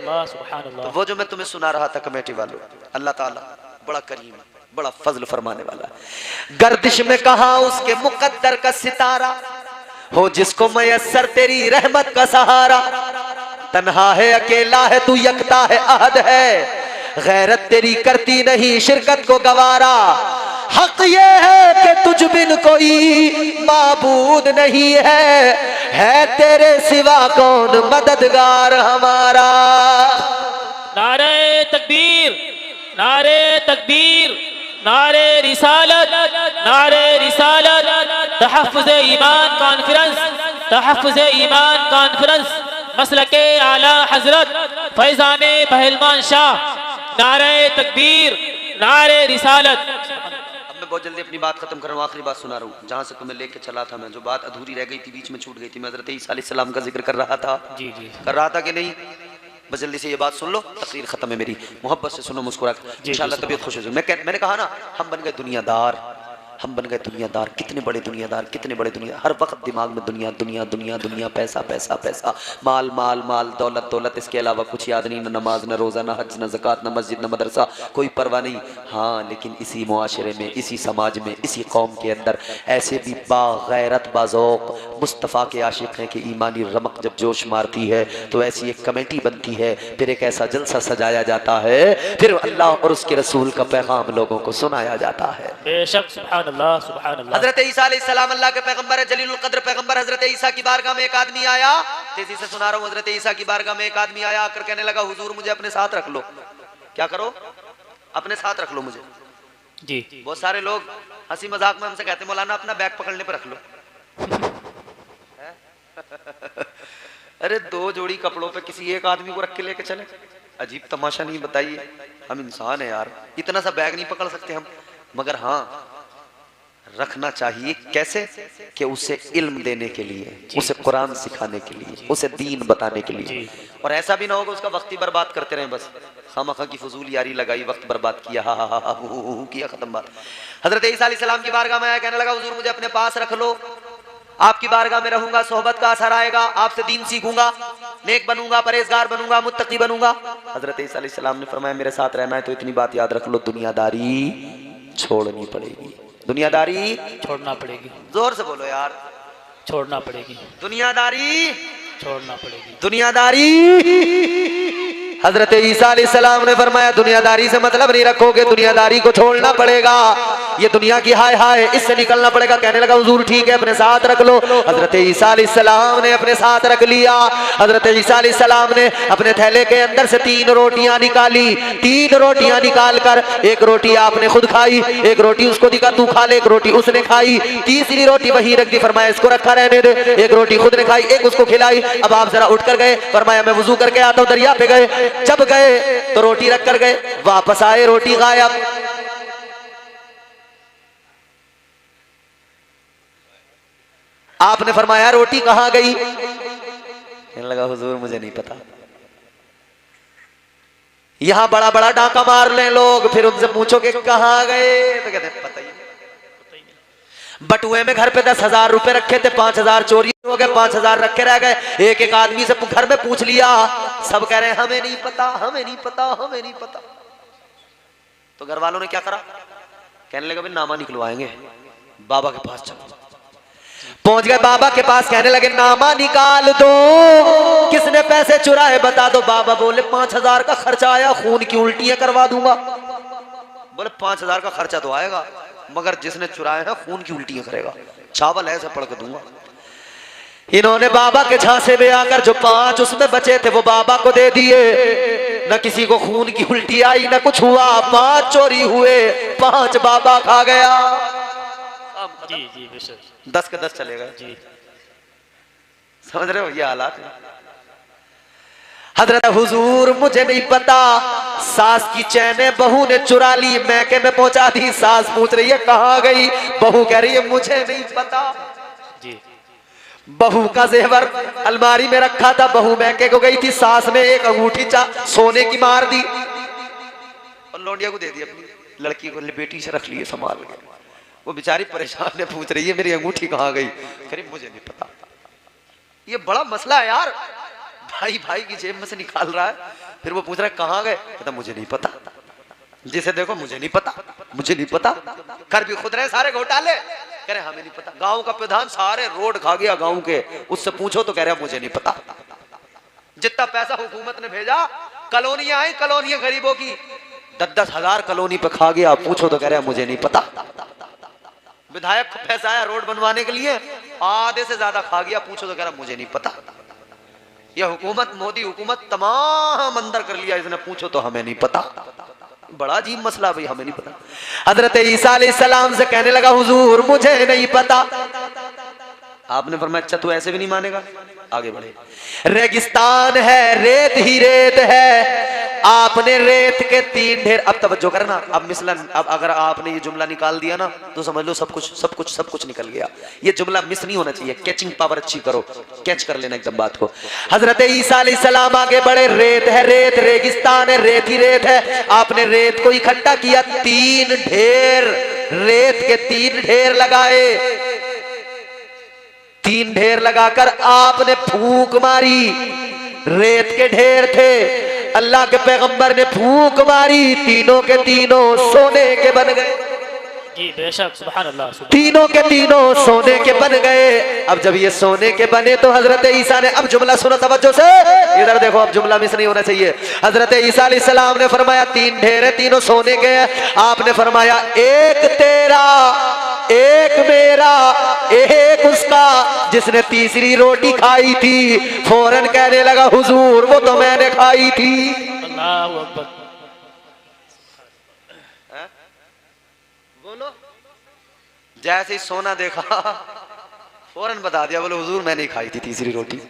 Speaker 3: तो वो जो मैं तुम्हें सुना रहा था कमेटी वालों, अल्लाह ताला बड़ा करीम, बड़ा फजल फरमाने वाला। गर्दिश में कहा उसके मुकद्दर का सितारा, हो जिसको मयस्सर तेरी रहमत का सहारा। तन्हा है अकेला है तू, यकता है अहद है, गैरत तेरी करती नहीं शिरकत को गवारा। हक ये है कि तुझ बिन कोई माबूद नहीं है तेरे सिवा कौन मददगार हमारा।
Speaker 4: नारे तकबीर, नारे तकबीर, नारे रिसालत, नारे रिसालत। तहफ़्फ़ुज़ ईमान कॉन्फ्रेंस, तहफ़्फ़ुज़ ईमान कॉन्फ्रेंस, मसलके आला हजरत फैज़ान पहलवान शाह। नारे तकबीर, नारे रिसालत।
Speaker 3: अब मैं बहुत जल्दी अपनी बात खत्म कर रहा हूँ, आखिरी बात सुना रहा हूँ। जहाँ से तुम्हें लेके चला था मैं, जो बात अधूरी रह गई थी, बीच में छूट गई थी, मैं हज़रत ईसा अलैहिस्सलाम का जिक्र कर रहा था।
Speaker 4: जी जी
Speaker 3: कर रहा था कि नहीं? बस जल्दी से ये बात सुन लो, तकरीर खत्म है मेरी, मोहब्बत से सुनो, मुस्कुरा कर, इंशाल्लाह तबीयत खुश हो जाएगी। मैंने कहा ना, हम बन गए दुनियादार, हम बन गए दुनियादार। कितने बड़े दुनियादार, कितने बड़े दुनिया, हर वक्त दिमाग में दुनिया दुनिया दुनिया दुनिया, पैसा पैसा पैसा, माल माल माल, दौलत दौलत, इसके अलावा कुछ याद नहीं, न नमाज न रोज़ा न हज न ज़कात न मस्जिद न मदरसा, कोई परवाह नहीं। हाँ, लेकिन इसी मुआशरे में, इसी समाज में, इसी कौम के अंदर ऐसे भी बागैरत बाज़ौक़ मुस्तफ़ा के आशिक़ हैं कि ईमानी रमक जब जोश मारती है तो ऐसी एक कमेटी बनती है, फिर एक ऐसा जलसा सजाया जाता है, फिर अल्लाह और उसके रसूल का पैगाम लोगों को सुनाया जाता है।
Speaker 4: बेशक सुभान अल्लाह, सुभान अल्लाह।
Speaker 3: हजरत ईसा अलैहिस्सलाम अल्लाह के पैगंबर है, जलीलुल कद्र पैगंबर। हजरत ईसा की बारगाह में एक आदमी आया, तेजी से सुना रहा हूँ। हजरत ईसा की बारगाह में एक आदमी आया, आकर कहने लगा हुजूर मुझे अपने साथ रख लो। क्या करो? अपने साथ रख लो मुझे।
Speaker 4: जी
Speaker 3: बहुत सारे लोग हंसी मजाक में हमसे कहते हैं मौलाना अपना बैग पकड़ने पर रख लो। अरे दो जोड़ी कपड़ों पे किसी एक आदमी को रख के लेके चले, अजीब तमाशा नहीं? बताइए, हम इंसान है यार, इतना सा बैग नहीं पकड़ सकते हम, मगर हाँ रखना चाहिए। कैसे? कि उसे इल्म देने के लिए, उसे कुरान सिखाने के लिए, उसे दीन बताने के लिए। और ऐसा भी ना होगा उसका वक्त ही बर्बाद करते रहे, बस खामखा की फजूल यारी लगाई, वक्त बर्बाद किया, हा हा हा किया, खत्म बात। हजरत ईसा अलैहिस्सलाम की बारगाह में आया, कहने लगा हुजूर मुझे अपने पास रख लो, आपकी बारगाह में रहूंगा, सोहबत का असर आएगा, आपसे दीन सीखूंगा, नेक बनूंगा, परहेजगार बनूंगा, मुत्तकी बनूंगा। हजरत ईसा अलैहिस्सलाम ने फरमाया मेरे साथ रहना है तो इतनी बात याद रख लो, दुनियादारी छोड़नी पड़ेगी। दुनियादारी
Speaker 4: छोड़ना पड़ेगी।
Speaker 3: जोर से बोलो यार,
Speaker 4: छोड़ना पड़ेगी।
Speaker 3: दुनियादारी
Speaker 4: छोड़ना पड़ेगी।
Speaker 3: दुनियादारी। हजरत ईसा अलैहिस्सलाम ने फरमाया दुनियादारी से मतलब नहीं रखोगे, दुनियादारी को छोड़ना पड़ेगा। ये दुनिया की हाय हाय, इससे निकलना पड़ेगा। कहने लगा हुजूर ठीक है अपने साथ रख लो। हजरत ईसा अलैहिस्सलाम ने अपने साथ रख लिया। हजरत ईसा अलैहिस्सलाम ने अपने थैले के अंदर से 3 रोटियां निकाली। 3 रोटियां निकाल कर एक रोटी आपने खुद खाई, एक रोटी उसको दिखा तू खा ले, एक रोटी उसने खाई, तीसरी रोटी वही रख दी, फरमाया इसको रखा रहने दे। एक रोटी खुद ने खाई, एक उसको खिलाई। अब आप जरा उठ कर गए, फरमाया मैं वुजू करके आता हूं, दरिया पे गए। जब गए तो रोटी रख कर गए, वापस आए रोटी गायब। आपने फरमाया रोटी कहां गई? कहने लगा हुजूर मुझे नहीं पता। यहां बड़ा बड़ा डाका मार ले लोग, फिर उनसे पूछो कि कहां गए तो कहते पता ही नहीं। बटुए में घर पे 10,000 रुपए रखे थे, 5,000 चोरी हो गए, 5,000 रखे रह गए। एक एक आदमी से घर में पूछ लिया, सब कह रहे हैं हमें नहीं पता, हमें नहीं पता, हमें नहीं पता। तो घर वालों ने क्या करा? कहने लगे भाई नामा निकलवाएंगे, बाबा के पास चलो। पहुंच गए बाबा के पास, कहने लगे नामा निकाल दो, किसने पैसे चुराए बता दो। बाबा बोले 5,000 का खर्चा आया, खून की उल्टियां करवा दूंगा। बोले 5,000 का खर्चा तो आएगा, मगर जिसने चुराए हैं खून की उल्टियां करेगा, चावल ऐसे पड़ के दूंगा। इन्होंने बाबा के झांसे में आकर जो 5 उसमें बचे थे वो बाबा को दे दिए। न किसी को खून की उल्टी आई, न कुछ हुआ। 5 चोरी हुए, 5 बाबा खा गया।
Speaker 4: जी जी बेशक,
Speaker 3: 10 के 10 चले गए।
Speaker 4: जी
Speaker 3: समझ रहे हो ये हालात है। हजरत हुजूर मुझे नहीं पता, सास की चैने बहू ने चुरा ली, मैके में पहुंचा दी। सास पूछ रही है कहां गई, बहू कह रही है मुझे नहीं पता।
Speaker 4: जी
Speaker 3: बहू का जेवर अलमारी में रखा था, बहू मैके को गई थी, सास ने एक अंगूठी सोने की मार दी और लौंडिया को दे दी, अपनी लड़की को बेटी से रख लिए संभाल के। वो बेचारी परेशान है, पूछ रही है मेरी अंगूठी कहाँ गई, करीब मुझे नहीं पता। ये बड़ा मसला है यार, भाई भाई की जेब में से निकाल रहा है, फिर वो पूछ रहा है कहाँ गए, कहता मुझे नहीं पता। जिसे देखो मुझे नहीं पता, मुझे नहीं पता, कर भी खुद रहे सारे घोटाले, कह रहे हमें नहीं पता। गांव का प्रधान सारे रोड खा गया गांव के, उससे पूछो तो कह रहे मुझे नहीं पता। जितना पैसा हुकूमत ने भेजा, कॉलोनियां आई, कॉलोनियां गरीबों की 10-10 हजार कॉलोनी पे खा गया, पूछो तो कह रहे मुझे नहीं पता। विधायक को पैसा आया रोड बनवाने के लिए, आधे से ज्यादा खा गया, पूछो तो कह रहा मुझे नहीं पता। यह हुकूमत, मोदी हुकूमत तमाम अंदर कर लिया इसने, पूछो तो हमें नहीं पता। बड़ा अजीब मसला भाई, हमें नहीं पता। हजरत ईसा अलैहिस्सलाम से कहने लगा हुजूर मुझे नहीं पता। आपने फरमाया अच्छा तू ऐसे भी नहीं मानेगा, आगे बढ़े। रेगिस्तान है, रेत ही रेत है, आपने रेत के 3 ढेर। अब तवज्जो करना, अब मिसलन, अब अगर आपने ये जुमला निकाल दिया ना तो समझ लो सब कुछ सब कुछ सब कुछ निकल गया। ये जुमला मिस नहीं होना चाहिए, कैचिंग पावर अच्छी करो, कैच कर लेना एकदम बात को। हजरत ईसा अलैहिस्सलाम आगे बढ़े, रेत है रेत, रेगिस्तान है, रेत ही रेत है। आपने रेत को इकट्ठा किया, 3 ढेर, रेत के 3 ढेर लगाए। 3 ढेर लगाकर आपने फूंक मारी, रेत के ढेर थे, अल्लाह के पैगंबर ने फूंक मारी, तीनों के तीनों सोने के बन गए।
Speaker 4: जी बेशक, सुभान अल्लाह,
Speaker 3: तीनों के तीनों सोने के बन गए। अब जब ये सोने के बने तो हजरत ईसा ने, अब जुमला सुनो तवज्जो से, इधर देखो, अब जुमला मिस नहीं होना चाहिए। हजरत ईसा अलैहिस्सलाम ने फरमाया 3 ढेर है, तीनों सोने के हैं। आपने फरमाया एक तेरा, एक मेरा, एक उसका जिसने तीसरी रोटी खाई थी। फौरन कहने लगा हुजूर वो तो मैंने खाई थी।
Speaker 4: अल्लाहु अकबर।
Speaker 3: बोलो, जैसे ही सोना देखा फौरन बता दिया, बोलो हुजूर मैंने ही खाई थी तीसरी रोटी।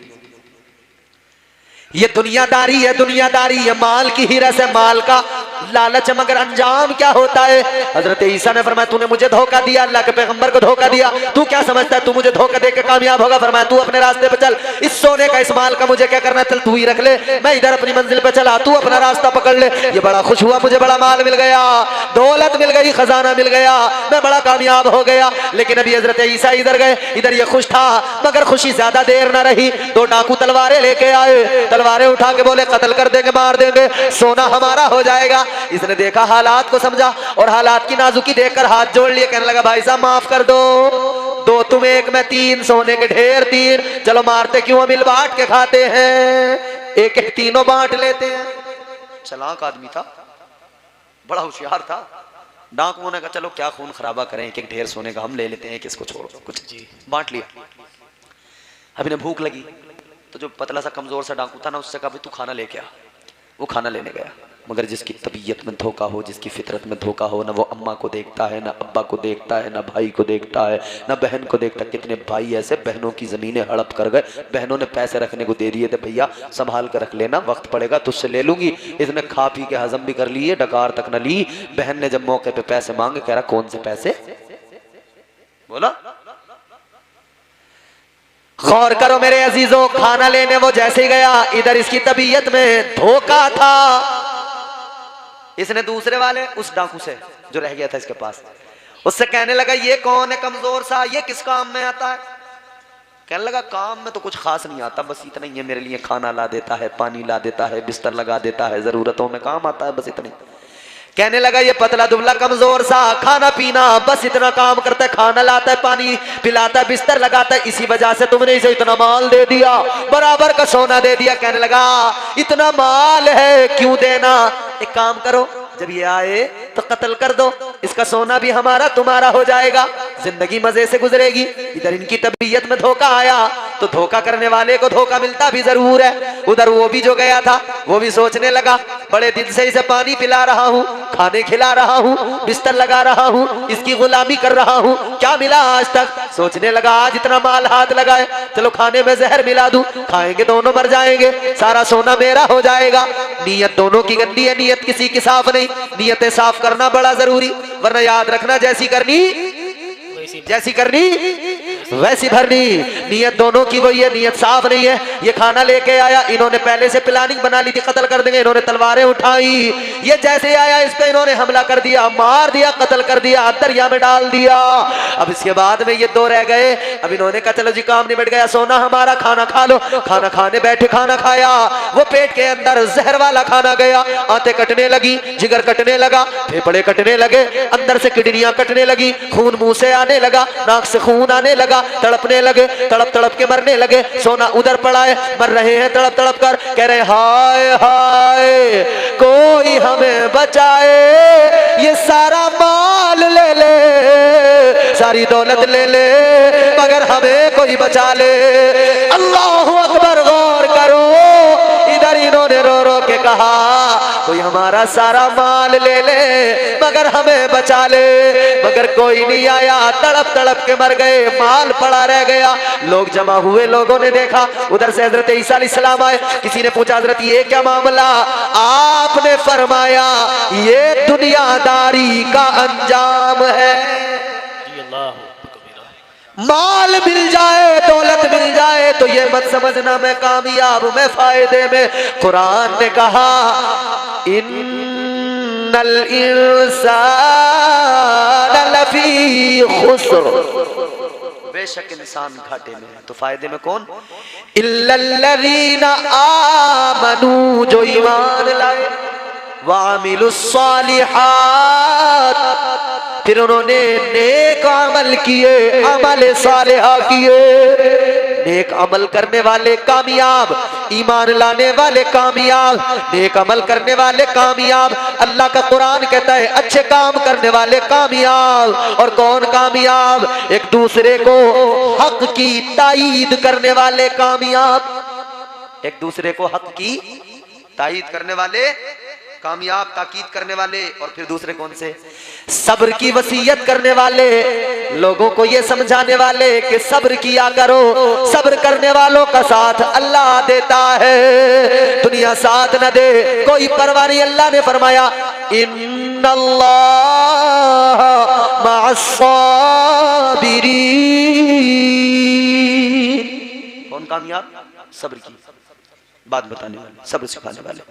Speaker 3: ये दुनियादारी है, दुनियादारी है, माल की हिरस है, माल का लालच, मगर अंजाम क्या होता है। हजरत ईसा ने फरमाया तूने मुझे धोखा दिया, अल्लाह के पैगंबर को धोखा दिया, तू क्या समझता है तू मुझे धोखा देके कामयाब होगा। फरमाया तू अपने रास्ते पे चल, इस सोने का इस माल का मुझे क्या करना, चल तू ही रख ले, मैं इधर अपनी मंजिल पे चला, तू अपना रास्ता पकड़ ले। ये बड़ा खुश हुआ, मुझे बड़ा माल मिल गया, दौलत मिल गई, खजाना मिल गया, मैं बड़ा कामयाब हो गया। लेकिन अभी हजरत ईसा इधर गए, इधर ये खुश था, मगर खुशी ज्यादा देर ना रही। 2 डाकू तलवारें लेके आए, तलवारें उठा के बोले कत्ल कर देंगे, मार देंगे, सोना हमारा हो जाएगा। इसने देखा, हालात को समझा और हालात की नाजुकी देखकर हाथ जोड़ लिए, कहने लगा भाई साहब माफ कर दो, 2 तुम 1 मैं 3, सोने के ढेर 3, चलो मारते क्यों, मिल बांट के खाते हैं, एक एक तीनों बांट लेते हैं। चालाक आदमी था, बड़ा होशियार था। डाकुओं ने कहा चलो क्या खून खराबा करें, एक एक ढेर सोने का हम ले लेते हैं, किसको छोड़ो, कुछ
Speaker 4: जी।
Speaker 3: बांट लिया। अभी ने भूख लगी तो जो पतला सा कमजोर सा डाकू था ना, उससे कहा भाई तू खाना लेके आ। वो खाना लेने गया, मगर जिसकी तबीयत में धोखा हो, जिसकी फितरत में धोखा हो, ना वो अम्मा को देखता है, ना अब्बा को देखता है, ना भाई को देखता है, ना बहन को देखता। कितने भाई ऐसे बहनों की ज़मीनें हड़प कर गए, बहनों ने पैसे रखने को दे दिए थे, भैया संभाल कर रख लेना, वक्त पड़ेगा तुझसे ले लूंगी। इसने खा पी के हजम भी कर लिए, डकार तक न ली। बहन ने जब मौके पे पैसे मांगे, कह रहा कौन से पैसे, बोला गौर करो मेरे अजीजों, खाना लेने वो जैसे ही गया, इधर इसकी तबीयत में धोखा था। इसने दूसरे वाले उस डाकू से जो रह गया था इसके पास, उससे कहने लगा ये कौन है कमजोर सा, ये किस काम में आता है? कहने लगा काम में तो कुछ खास नहीं आता, बस इतना ही है, मेरे लिए खाना ला देता है, पानी ला देता है, बिस्तर लगा देता है, जरूरतों में काम आता है, बस इतनी। कहने लगा ये पतला दुबला कमजोर सा, खाना पीना बस इतना काम करता है, खाना लाता है, पानी पिलाता है, बिस्तर लगाता है, इसी वजह से तुमने इसे इतना माल दे दिया, बराबर का सोना दे दिया। कहने लगा इतना माल है क्यों देना, एक काम करो जब ये आए तो कत्ल कर दो, इसका सोना भी हमारा तुम्हारा हो जाएगा, जिंदगी मजे से गुजरेगी। इधर इनकी तबीयत में धोखा आया तो धोखा करने वाले को धोखा मिलता भी जरूर है। उधर वो भी जो गया था वो भी सोचने लगा बड़े दिन से इसे पानी पिला रहा हूँ, खाने खिला रहा हूँ, बिस्तर लगा रहा हूँ, इसकी गुलामी कर रहा हूँ, क्या मिला आज तक। सोचने लगा आज इतना माल हाथ लगाए, चलो खाने में जहर मिला दूं, खाएंगे दोनों मर जाएंगे, सारा सोना मेरा हो जाएगा। नीयत दोनों की गंदी है, नीयत किसी की साफ नहीं, नियतें साफ करना बड़ा जरूरी, वरना याद रखना जैसी करनी वैसी भरनी। नियत दोनों की वही है, नियत साफ नहीं है। ये खाना लेके आया, इन्होंने पहले से प्लानिंग बना ली थी कत्ल कर देंगे, इन्होंने तलवारें उठाई, ये जैसे आया इस पे इन्होंने हमला कर दिया, मार दिया, कत्ल कर दिया, दरिया में डाल दिया। अब इसके बाद में ये दो रह गए। अब इन्होंने कहा चलो जी काम निबट गया, सोना हमारा, खाना खा लो। खाना खाने बैठे, खाना खाया, वो पेट के अंदर जहर वाला खाना गया, आंतें कटने लगी, जिगर कटने लगा, फेफड़े कटने लगे, अंदर से किडनियां कटने लगी, खून मुंह से आने लगा, नाक से खून आने लगा, तड़पने लगे, तड़प तड़प के मरने लगे। सोना उधर पड़ा है, मर रहे हैं तड़प तड़प कर, कह रहे हाय हाय कोई हमें बचाए, ये सारा माल ले ले, सारी दौलत ले ले, मगर हमें कोई बचा ले। अल्लाहु अकबर, गौर करो, इधर इन्होंने रो रो के कहा कोई हमारा सारा माल ले ले मगर हमें बचा ले, मगर कोई नहीं आया, तड़प तड़प के मर गए, माल पड़ा रह गया। लोग जमा हुए, लोगों ने देखा, उधर से हजरत ईसा अलैहिस्सलाम आए। किसी ने पूछा हजरत ये क्या मामला, आपने फरमाया ये दुनियादारी का अंजाम है। माल मिल जाए, दौलत मिल जाए तो ये मत समझना मैं कामयाब, मैं फायदे में। कुरान ने कहा इन्नल इंसान लफी खुस्र, बेशक इंसान घाटे में है, तो फायदे में कौन, इल्लल्लज़ीना आमनू, जो ईमान लाए, वामिलुस्सालिहात, फिर उन्होंने नेक अमल किए, अमल सालिहा किए। नेक अमल करने वाले कामयाब, ईमान लाने वाले कामयाब, नेक अमल करने वाले कामयाब। अल्लाह का कुरान कहता है अच्छे काम करने वाले कामयाब। और कौन कामयाब, एक दूसरे को हक की तायीद करने वाले कामयाब, एक दूसरे को हक की तायीद करने वाले कामयाब, ताकीद करने वाले। और फिर दूसरे कौन से, सब्र की वसीयत करने वाले, लोगों को ये समझाने वाले कि सब्र किया करो, सब्र करने वालों का साथ अल्लाह देता है, दुनिया साथ न दे कोई परवाह नहीं। अल्लाह ने फरमाया इन्नल्लाह मअस्साबिरीन। कौन कामयाब, सब्र की बात बताने वाले, सब्र सिखाने वाले।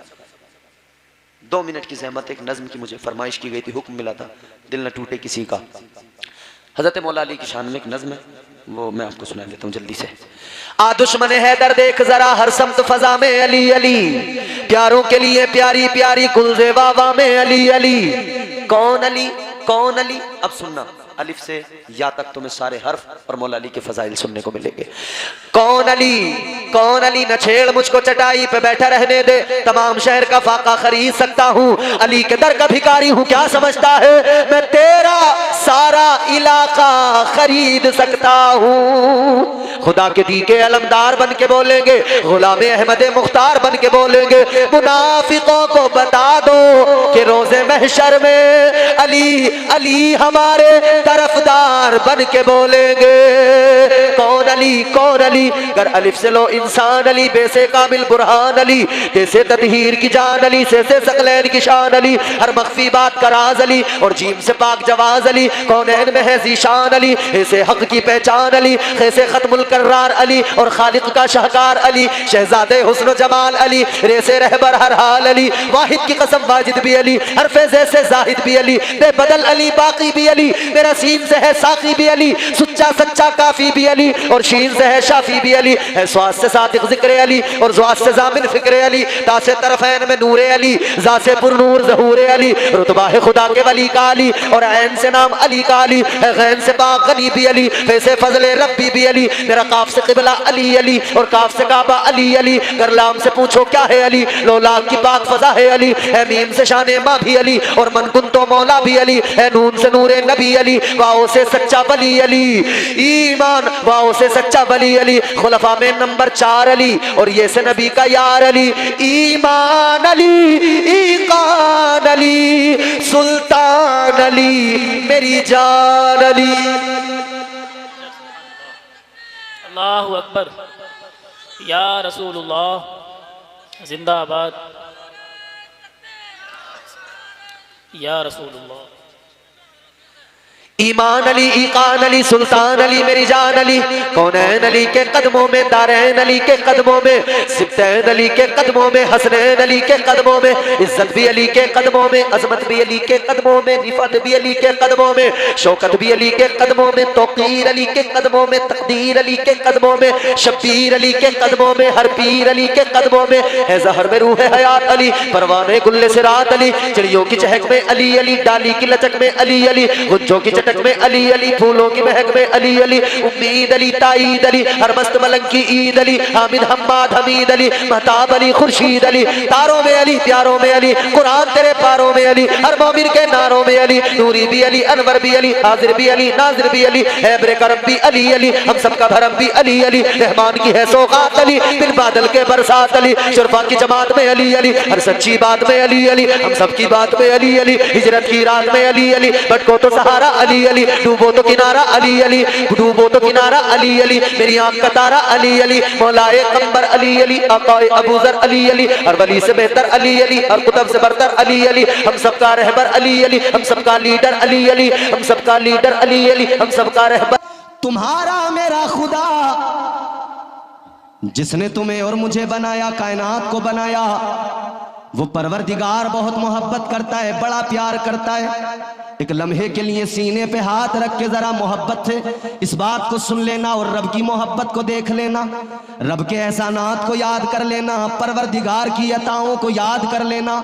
Speaker 3: 2 मिनट की ज़हमत, एक नज़्म की मुझे फरमाइश की गई थी, हुक्म मिला था दिल न टूटे किसी का। हज़रत मौला अली की शान में एक नज़्म है, वो मैं आपको सुना देता हूँ जल्दी से। आ दुश्मन हैदर देख जरा, हर समत फजा में अली अली, प्यारों के लिए प्यारी प्यारी गुलज़े वावा में अली अली। कौन अली, कौन अली, अब सुनना, अलिफ से या तक तुम्हें सारे हर्फ और मौला अली के फजाइल सुनने को मिलेंगे। कौन अली न छेड़ मुझको चटाई पे बैठा रहने दे, तमाम शहर का फाका खरीद सकता हूँ, अली के दर का भिखारी हूँ, क्या समझता है मैं तेरा सारा इलाका खरीद सकता हूँ। खुदा के दी के अलमदार बन के बोलेंगे, गुलाम अहमद मुख्तार बन के बोलेंगे, मुनाफिकों को बता दो कि रोजे महशर में अली अली हमारे तरफदार बन के बोलेंगे। कौन अली गर अलिफ से लो इंसान अली, बेसे कामिल बुरहान अली, तेसे तदहीर की जान अली, से सकलैन की शान अली, हर मख्फी बात का राज अली, और जीम से पाक जवाज अली, कौनैन में है जीशान अली, ऐसे हक की पहचान अली, ऐसे खत्मुल कर्रार अली, और खालिक का शाहकार अली, शहजादे हुस्न जमाल अली, रेसे रहबर हर हाल अली, वाहिद की कसम वाजिद भी अली, हर फैज़े से जाहिद भी अली, बेबदल अली बाकी भी अली, मेरा सीन से है साकी भी अली, सुच्चा सच्चा काफी भी अली, और शीन से है शाफी भी अली, है स्वाद से सादिक जिक्र अली, और ज़्वाद से ज़ामिन फिक्र अली, तासे तरफ़ैन में नूरे अली, ज़ा से पुरनूर ज़हूरे अली, रुतबा है खुदा के वली का अली, और ऐन से नाम अली का अली, है गैन से पाक गनी भी अली, फैसे फजले रब्बी भी अली, मेरा काफ से क़िबला अली अली, और काफ से काबा अली अली, गरलाम से पूछो क्या है अली, लोला की पाक फजा है अली, है मीम से शाने माँ भी अली, और मन कुन तो मौला भी अली, है नून से नूरे नबी अली, वाओ से सच्चा वली अली, ईमान वाओ से सच्चा वली अली, खुलफा में नंबर 4 अली, और ये से नबी का यार अली, ईमान अली, ईकान अली, सुल्तान अली, मेरी जान अली।
Speaker 4: अल्लाहु अकबर, या रसूलुल्लाह जिंदाबाद, या रसूलुल्लाह।
Speaker 3: ईमान अली, ईकान अली, सुल्तान अली, मेरी जान अली, कौनैन अली के कदमों में, दारैन अली के कदमों में, सिब्तैन अली के कदमों में, हसनैन अली के कदमों में, इज्जत भी अली के कदमों में, अजमत भी अली के कदमों में, रिफत भी अली के कदमों में, शौकत भी अली के कदमों में, तौकीर अली के कदमों में, तकदीर अली के कदमों में, शब्बीर अली के कदमों में, हर पीर अली के कदमों में, है जहर में रूह हयात अली, परवाने गुल्ले से रात अली, चिड़ियों की चहक में अली अली, डाली की लचक में अली अली, गुज्जों की चटक में अली अली, फूलों की महक में अली अली, उम्मीद अली, ताईद अली, हर मस्त मलंग की ईद अली, हामिद हम्माद हमीद अली, महताब अली, खुर्शीद अली, तारों में अली, प्यारों में अली, कुरान तेरे पारों में अली, हर मोमिन के नारों में अली, नूरी भी अली, अनवर भी अली, हाजिर भी अली, नाजिर भी अली, हैबरे करम भी अली अली, हम सबका भरम भी अली अली, रहमान की है सौगात अली, बिन बादल के बरसात अली, शुरफा की जमात में अली अली, हर सच्ची बात में अली अली, हम सबकी बात में अली अली, हिजरत की रात में अली अली, भटको तो सहारा अली अली, डूबो तो किनारा अली अली, डूबो तो किनारा अली अली, मेरी आंख का तारा अली अली, मौलाए कंबर अली अली, आकाए अबू ज़र अली अली, हर वली से बेहतर अली अली, हर कुतब से बरतर अली अली, हम सबका रहबर अली अली, हम सबका लीडर अली अली, हम सबका लीडर अली अली, हम सबका रहबर।
Speaker 1: तुम्हारा मेरा खुदा जिसने तुम्हें और मुझे बनाया, कायनात को बनाया, वो परवरदिगार बहुत मोहब्बत करता है, बड़ा प्यार करता है। एक लम्हे के लिए सीने पे हाथ रख के जरा मोहब्बत से इस बात को सुन लेना और रब की मोहब्बत को देख लेना, रब के एहसानात को याद कर लेना, परवरदिगार की अताओं को याद कर लेना,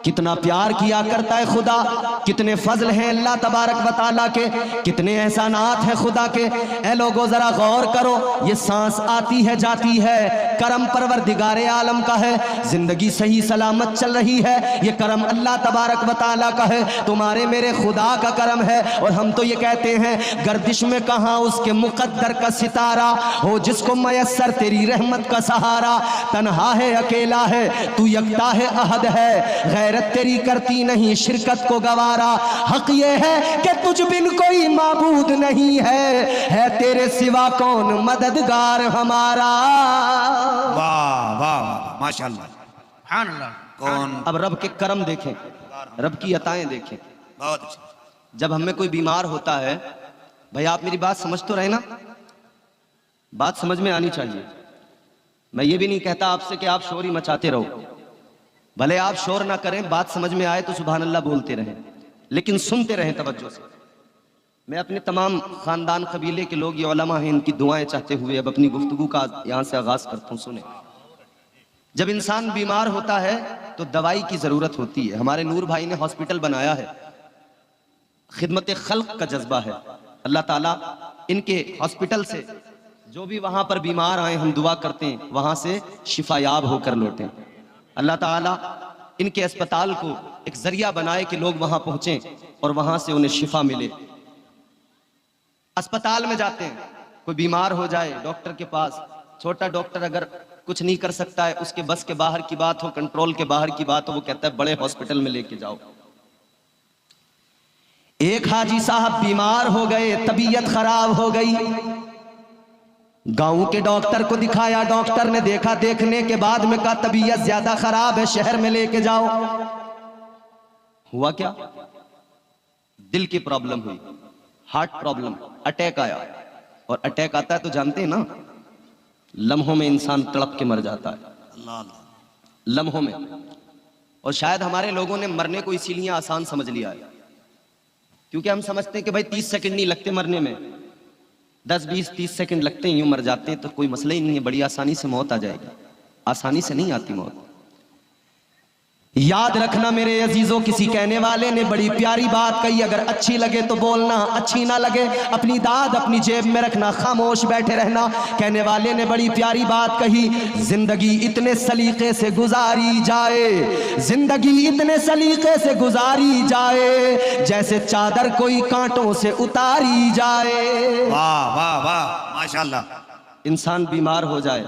Speaker 1: कितना प्यार किया करता है खुदा, कितने फजल हैं अल्लाह तबारक व तआला के, कितने एहसानात हैं खुदा के। ऐ लोगों जरा गौर करो, ये सांस आती है जाती है, करम परवरदिगार आलम का है, जिंदगी सही सलामत चल रही है, ये करम अल्लाह तबारक व तआला का है, तुम्हारे मेरे खुदा का करम है। और हम तो ये कहते हैं गर्दिश में कहाँ उसके मुकद्दर का सितारा हो, जिसको मयस्सर तेरी रहमत का सहारा, तन्हा है अकेला है तू, यकता है अहद है, गैरत तेरी करती नहीं शिरकत को गवारा, हक ये है कि तुझ बिन कोई माबूद नहीं है तेरे सिवा कौन मददगार हमारा।
Speaker 5: वाह वाह माशाअल्लाह, सुभान अल्लाह। कौन?
Speaker 1: अब रब के करम देखें, रब की अताएं देखें।
Speaker 5: बहुत अच्छा।
Speaker 1: जब हमें कोई बीमार होता है, भाई आप मेरी बात समझ तो रहे ना, बात समझ में आनी चाहिए। मैं ये भी नहीं कहता आपसे कि आप शोर ही मचाते रहो, भले आप शोर ना करें, बात समझ में आए तो सुभान अल्लाह बोलते रहें, लेकिन सुनते रहें तवज्जो से। मैं अपने तमाम खानदान कबीले के लोग, ये उलमा हैं, इनकी दुआएं चाहते हुए अब अपनी गुफ्तगू का यहाँ से आगाज करता हूँ। सुने, जब इंसान बीमार होता है तो दवाई की जरूरत होती है। हमारे नूर भाई ने हॉस्पिटल बनाया है, खिदमत खल्क का जज्बा है। अल्लाह ताला इनके हॉस्पिटल से जो भी वहाँ पर बीमार आए, हम दुआ करते हैं वहाँ से शिफायाब होकर लौटें। अल्लाह ताला इनके अस्पताल को एक जरिया बनाए कि लोग वहाँ पहुँचें और वहाँ से उन्हें शिफा मिले। अस्पताल में जाते हैं, कोई बीमार हो जाए डॉक्टर के पास, छोटा डॉक्टर अगर कुछ नहीं कर सकता है, उसके बस के बाहर की बात हो, कंट्रोल के बाहर की बात हो, वो कहता है बड़े हॉस्पिटल में लेके जाओ। एक हाजी साहब बीमार हो गए, तबीयत खराब हो गई, गांव के डॉक्टर को दिखाया, डॉक्टर ने देखा, देखने के बाद में कहा तबीयत ज्यादा खराब है, शहर में लेके जाओ। हुआ क्या? दिल की प्रॉब्लम हुई, हार्ट प्रॉब्लम, अटैक आया। और अटैक आता है तो जानते हैं ना, लम्हों में इंसान तड़प के मर जाता है,
Speaker 5: अल्लाह अल्लाह।
Speaker 1: लम्हों में। और शायद हमारे लोगों ने मरने को इसीलिए आसान समझ लिया है, क्योंकि हम समझते हैं कि भाई 30 सेकंड नहीं लगते मरने में, 10, 20, 30 सेकंड लगते हैं, यूं मर जाते हैं तो कोई मसला ही नहीं है, बड़ी आसानी से मौत आ जाएगी। आसानी से नहीं आती मौत। याद रखना मेरे अजीजों, किसी कहने वाले ने बड़ी प्यारी बात कही, अगर अच्छी लगे तो बोलना, अच्छी ना लगे अपनी दाद अपनी जेब में रखना, खामोश बैठे रहना। कहने वाले ने बड़ी प्यारी बात कही, जिंदगी इतने सलीके से गुजारी जाए, जिंदगी इतने सलीके से गुजारी जाए, जैसे चादर कोई कांटों से उतारी जाए।
Speaker 5: वाह वाह वाह, माशाल्लाह।
Speaker 1: इंसान बीमार हो जाए,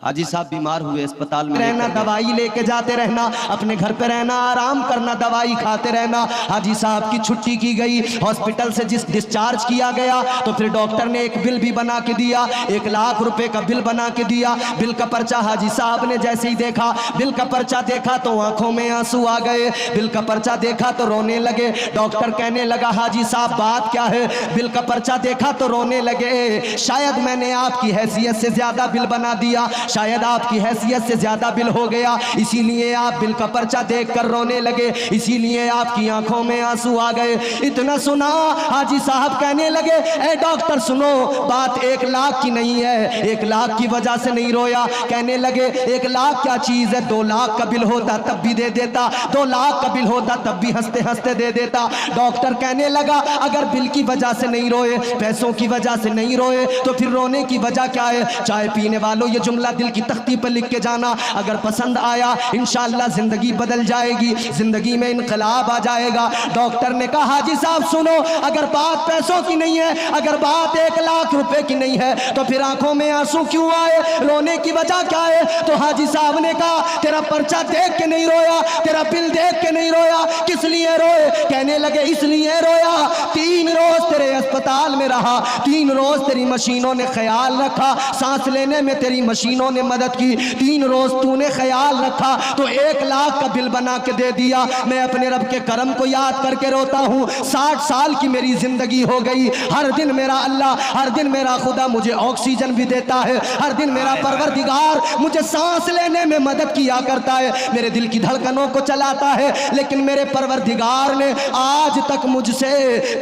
Speaker 1: हाजी साहब बीमार हुए, अस्पताल में रहना, दवाई लेके जाते रहना, अपने घर पे रहना, आराम करना, दवाई खाते रहना। हाजी साहब की छुट्टी की गई, हॉस्पिटल से डिस्चार्ज किया गया, तो फिर डॉक्टर ने एक बिल भी बना के दिया, 1 लाख रुपए का बिल बना के दिया। बिल का पर्चा हाजी साहब ने जैसे ही देखा, बिल का पर्चा देखा तो आंखों में आंसू आ गए, बिल का पर्चा देखा तो रोने लगे। डॉक्टर कहने लगा हाजी साहब बात क्या है? बिल का पर्चा देखा तो रोने लगे, शायद मैंने आपकी हैसियत से ज्यादा बिल बना दिया, शायद आपकी हैसियत से ज्यादा बिल हो गया, इसीलिए आप बिल का पर्चा देखकर रोने लगे, इसीलिए आपकी आंखों में आंसू आ गए। इतना सुना, हाजी साहब कहने लगे ए डॉक्टर सुनो, बात 1 लाख की नहीं है, 1 लाख की वजह से नहीं रोया। कहने लगे 1 लाख क्या चीज है, 2 लाख का बिल होता तब भी दे देता, 2 लाख का बिल होता तब भी हंसते हंसते दे देता। डॉक्टर कहने लगा अगर बिल की वजह से नहीं रोए, पैसों की वजह से नहीं रोए, तो फिर रोने की वजह क्या है? चाय पीने वालों ये जुमला दिल की तख्ती पर लिख के जाना, अगर पसंद आया इंशाअल्लाह जिंदगी बदल जाएगी, जिंदगी में इनकलाब आ जाएगा। डॉक्टर ने कहा हाजी साहब सुनो, अगर बात पैसों की नहीं है, अगर बात 1 लाख रुपए की नहीं है, तो फिर आंखों में आंसू क्यों आए, रोने की वजह क्या है? तो हाजी साहब ने कहा तेरा पर्चा देख के नहीं रोया, तेरा बिल देख के नहीं रोया, किस लिए रोए? कहने लगे इसलिए रोया, 3 रोज तेरे अस्पताल में रहा, 3 रोज तेरी मशीनों ने ख्याल रखा, सांस लेने में तेरी मशीनों ने मदद की, 3 रोज तूने ख्याल रखा तो 1 लाख का बिल बना के दे दिया। मैं अपने रब के करम को याद करके रोता हूँ, 60 साल की मेरी जिंदगी हो गई, हर दिन मेरा अल्लाह, हर दिन मेरा खुदा मुझे ऑक्सीजन भी देता है, हर दिन मेरा परवरदिगार मुझे सांस लेने में मदद किया करता है, मेरे दिल की धड़कनों को चलाता है, लेकिन मेरे परवरदिगार ने आज तक मुझसे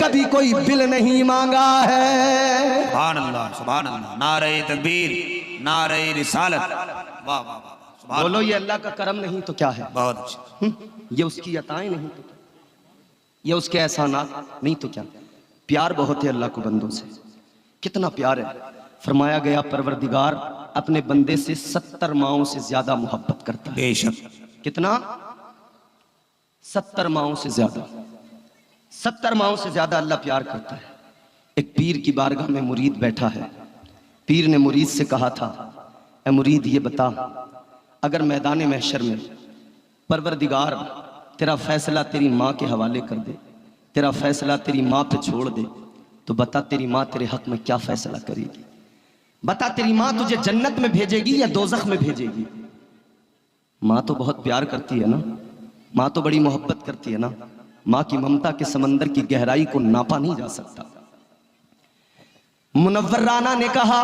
Speaker 1: कभी कोई बिल नहीं मांगा है।
Speaker 5: सुभान अल्लाह, सुभान अल्लाह, नारे तकबीर, नारे रिसालत। वाह वाह वाह,
Speaker 1: बोलो ये अल्लाह का करम नहीं तो क्या है?
Speaker 5: बहुत अच्छा।
Speaker 1: ये उसकी अताएं नहीं तो क्या, ये उसके एहसानात नहीं तो क्या? प्यार बहुत है अल्लाह को बंदों से, कितना प्यार है। फरमाया गया परवरदिगार अपने बंदे से 70 माओं से ज्यादा मोहब्बत करता है।
Speaker 5: बेशक।
Speaker 1: कितना? 70 माओं से ज्यादा, 70 माओं से ज्यादा अल्लाह प्यार करता है। एक पीर की बारगाह में मुरीद बैठा है, पीर ने मुरीद से कहा था ए मुरीद ये बता, अगर मैदान महशर में परवरदिगार तेरा फैसला तेरी माँ के हवाले कर दे, तेरा फैसला तेरी माँ पे छोड़ दे, तो बता तेरी माँ तेरे हक में क्या फैसला करेगी? बता तेरी माँ तुझे जन्नत में भेजेगी या दोज़ख में भेजेगी? माँ तो बहुत प्यार करती है ना, माँ तो बड़ी मोहब्बत करती है ना, माँ की ममता के समंदर की गहराई को नापा नहीं जा सकता। मुनव्वर राना ने कहा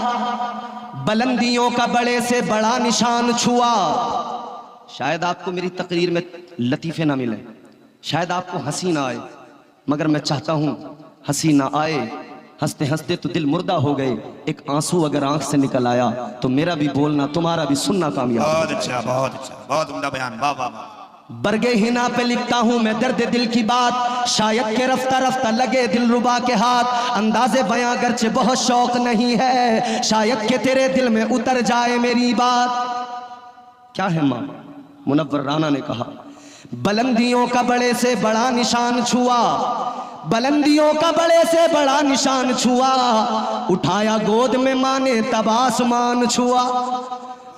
Speaker 1: बुलंदियों का बड़े से बड़ा निशान छुआ। शायद आपको मेरी तकरीर में लतीफे ना मिले, शायद आपको हंसी ना आए, मगर मैं चाहता हूं हंसी ना आए, हंसते हंसते तो दिल मुर्दा हो गए, एक आंसू अगर आंख से निकल आया तो मेरा भी बोलना तुम्हारा भी सुनना कामयाब।
Speaker 5: बहुत अच्छा, बहुत अच्छा, बहुत उम्दा बयान। वाह वाह वाह।
Speaker 1: बरगे हिना पे लिखता हूँ मैं दर्द दिल की बात, शायद के रफ्ता रफ्ता लगे दिल रुबा के हाथ। अंदाजे बयां गर्चे बहुत शौक नहीं है, शायद के तेरे दिल में उतर जाए मेरी बात। क्या है माँ? मुनव्वर राना ने कहा, बुलंदियों का बड़े से बड़ा निशान छुआ, बुलंदियों का बड़े से बड़ा निशान छुआ, उठाया गोद में माँ ने तब आसमान छुआ।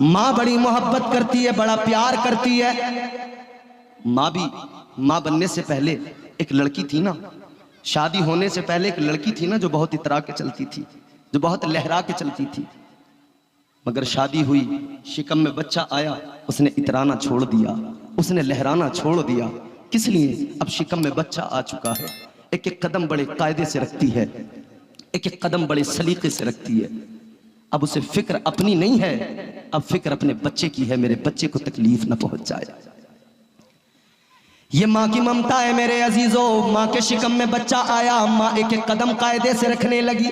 Speaker 1: माँ बड़ी मोहब्बत करती है, बड़ा प्यार करती है। माँ भी माँ बनने से पहले एक लड़की थी ना, शादी होने से पहले एक लड़की थी ना जो बहुत इतरा के चलती थी, जो बहुत लहरा के चलती थी। मगर शादी हुई, शिकम में बच्चा आया, उसने इतराना छोड़ दिया, उसने लहराना छोड़ दिया। किस लिए? अब शिकम में बच्चा आ चुका है। एक एक कदम बड़े कायदे से रखती है, एक एक कदम बड़े सलीके से रखती है। अब उसे फिक्र अपनी नहीं है, अब फिक्र अपने बच्चे की है, मेरे बच्चे को तकलीफ न पहुंच जाए। ये माँ की ममता है मेरे अजीजों। माँ के शिकम में बच्चा आया, माँ एक एक कदम कायदे से रखने लगी,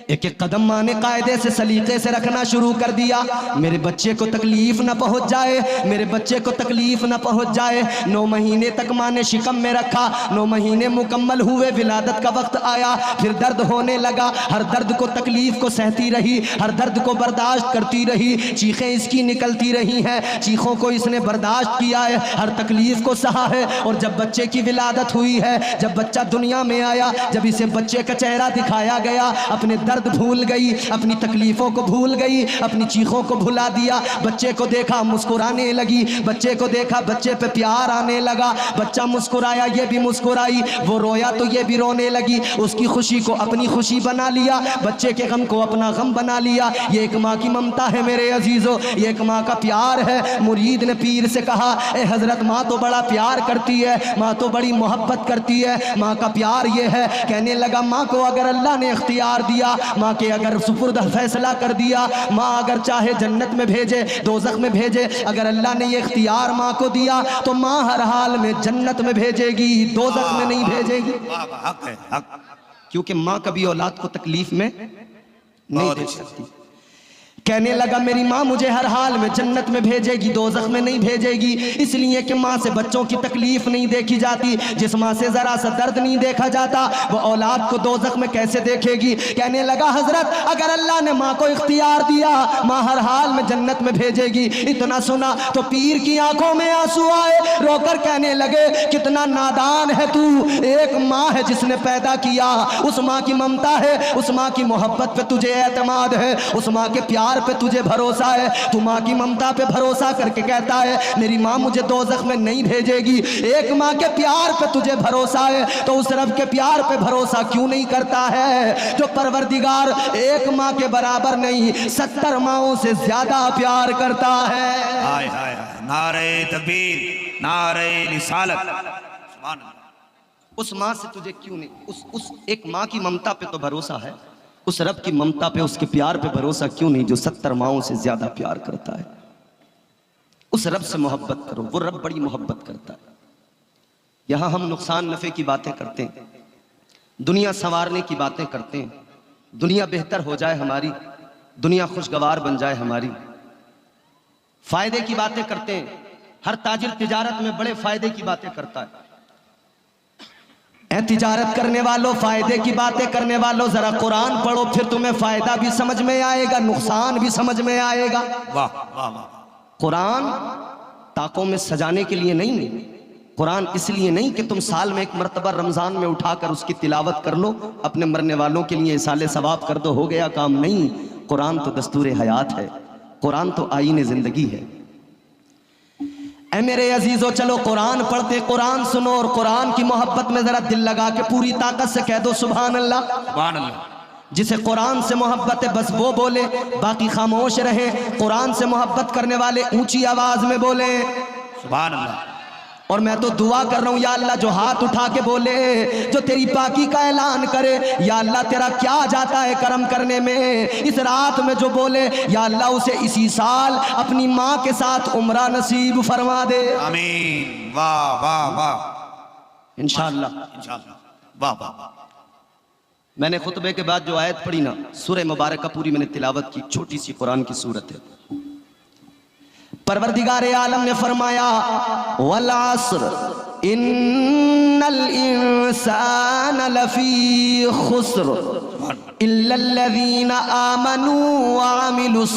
Speaker 1: एक एक कदम माँ ने कायदे से सलीके से रखना शुरू कर दिया। मेरे बच्चे को तकलीफ ना पहुंच जाए, मेरे बच्चे को तकलीफ ना पहुंच जाए। 9 महीने तक माँ ने शिकम में रखा, 9 महीने मुकम्मल हुए, विलादत का वक्त आया, फिर दर्द होने लगा। हर दर्द को, तकलीफ को सहती रही, हर दर्द को बर्दाश्त करती रही। चीखें इसकी निकलती रही हैं, चीखों को इसने बर्दाश्त किया है, हर तकलीफ को सहा है। और जब बच्चे की विलादत हुई है, जब बच्चा दुनिया में आया, जब इसे बच्चे का चेहरा दिखाया गया, अपने दर्द भूल गई, अपनी तकलीफों को भूल गई, अपनी चीखों को भुला दिया। बच्चे को देखा मुस्कुराने लगी, बच्चे को देखा बच्चे पे प्यार आने लगा। बच्चा मुस्कुराया, ये भी मुस्कुराई, वो रोया तो ये भी रोने लगी। उसकी खुशी को अपनी खुशी बना लिया, बच्चे के गम को अपना गम बना लिया। ये एक माँ की ममता है मेरे अजीजों, ये एक माँ का प्यार है। मुरीद ने पीर से कहा, ए हजरत, माँ तो बड़ा प्यार करती है, माँ तो बड़ी मोहब्बत करती है, माँ का प्यार ये है। कहने लगा, माँ को अगर अल्लाह ने इख्तियार दिया, माँ के अगर सुपुर्द फैसला कर दिया, माँ अगर चाहे जन्नत में भेजे, दोज़ख में भेजे, अगर अल्लाह ने ये इख्तियार माँ को दिया तो माँ हर हाल में जन्नत में भेजेगी, दोज़ख में नहीं भेजेगी।
Speaker 5: हक है, हक।
Speaker 1: क्योंकि माँ कभी औलाद को तकलीफ में नहीं दे सकती। कहने लगा, मेरी माँ मुझे हर हाल में जन्नत में भेजेगी, दोज़ख में नहीं भेजेगी, इसलिए कि माँ से बच्चों की तकलीफ नहीं देखी जाती। जिस माँ से जरा सा दर्द नहीं देखा जाता, वो औलाद को दोज़ख में कैसे देखेगी। कहने लगा, हजरत, अगर अल्लाह ने माँ को इख्तियार दिया, माँ हर हाल में जन्नत में भेजेगी। इतना सुना तो पीर की आंखों में आंसू आए, रोकर कहने लगे, कितना नादान है तू। एक माँ है जिसने पैदा किया, उस माँ की ममता है, उस माँ की मोहब्बत पे तुझे एतमाद है, उस माँ के प्यार पे तुझे भरोसा है। तू माँ की ममता पे भरोसा करके कहता है, मेरी माँ मुझे दोज़ख में नहीं भेजेगी। एक माँ के प्यार पे तुझे भरोसा है, तो उस रब के प्यार पे भरोसा क्यों नहीं करता है जो परवरदिगार एक माँ के बराबर नहीं, 70 माँओं से ज्यादा प्यार करता है।
Speaker 5: हाय हाय हाय, नारे तकबीर, नारे रिसालत, सुभान अल्लाह।
Speaker 1: उस माँ से तुझे क्यों नहीं, उस एक माँ की ममता पे तो भरोसा है, उस रब की ममता पे, उसके प्यार पे भरोसा क्यों नहीं जो 70 माँओं से ज्यादा प्यार करता है। उस रब से मोहब्बत करो, वो रब बड़ी मोहब्बत करता है। यहां हम नुकसान नफे की बातें करते हैं, दुनिया संवारने की बातें करते हैं, दुनिया बेहतर हो जाए हमारी, दुनिया खुशगवार बन जाए हमारी, फायदे की बातें करते हैं। हर ताजिर तिजारत में बड़े फायदे की बातें करता है। तिजारत करने वालों, फायदे की बातें करने वालों, जरा कुरान पढ़ो, फिर तुम्हें फायदा भी समझ में आएगा, नुकसान भी समझ में आएगा।
Speaker 5: वाह वाह वाह।
Speaker 1: कुरान ताकों में सजाने के लिए नहीं, कुरान इसलिए नहीं कि तुम साल में एक मर्तबा रमजान में उठाकर उसकी तिलावत कर लो, अपने मरने वालों के लिए इसाले सवाब कर दो, हो गया काम। नहीं, कुरान तो दस्तूर हयात है, कुरान तो आईने जिंदगी है। ऐ मेरे अजीजों, चलो कुरान पढ़ते, कुरान सुनो, और कुरान की मोहब्बत में जरा दिल लगा के पूरी ताकत से कह दो सुभान अल्लाह,
Speaker 5: सुभान अल्लाह।
Speaker 1: जिसे कुरान से मोहब्बत है बस वो बोले, बाकी खामोश रहे। कुरान से मोहब्बत करने वाले ऊंची आवाज में बोले
Speaker 5: सुभान अल्लाह।
Speaker 1: और मैं तो दुआ कर रहा हूं, या अल्लाह, जो हाथ उठा के बोले, जो तेरी पाकी का ऐलान करे, या अल्लाह तेरा क्या जाता है करम करने में, इस रात में जो बोले, या अल्लाह उसे इसी साल अपनी माँ के साथ उम्रा नसीब फरमा दे।
Speaker 5: आमीन। वाह वाह वाह,
Speaker 1: इंशाअल्लाह
Speaker 5: इंशाअल्लाह। वाह वाह।
Speaker 1: मैंने खुतबे के बाद जो आयत पढ़ी ना, सूरह मुबारक पूरी मैंने तिलावत की, छोटी सी कुरान की सूरत है। परवरदिगार आलम ने फरमाया वल अस्र इन्नल इंसान लफी खुस्र इल्लल्लज़ीना आमनू व अमिलुस्सालिहात।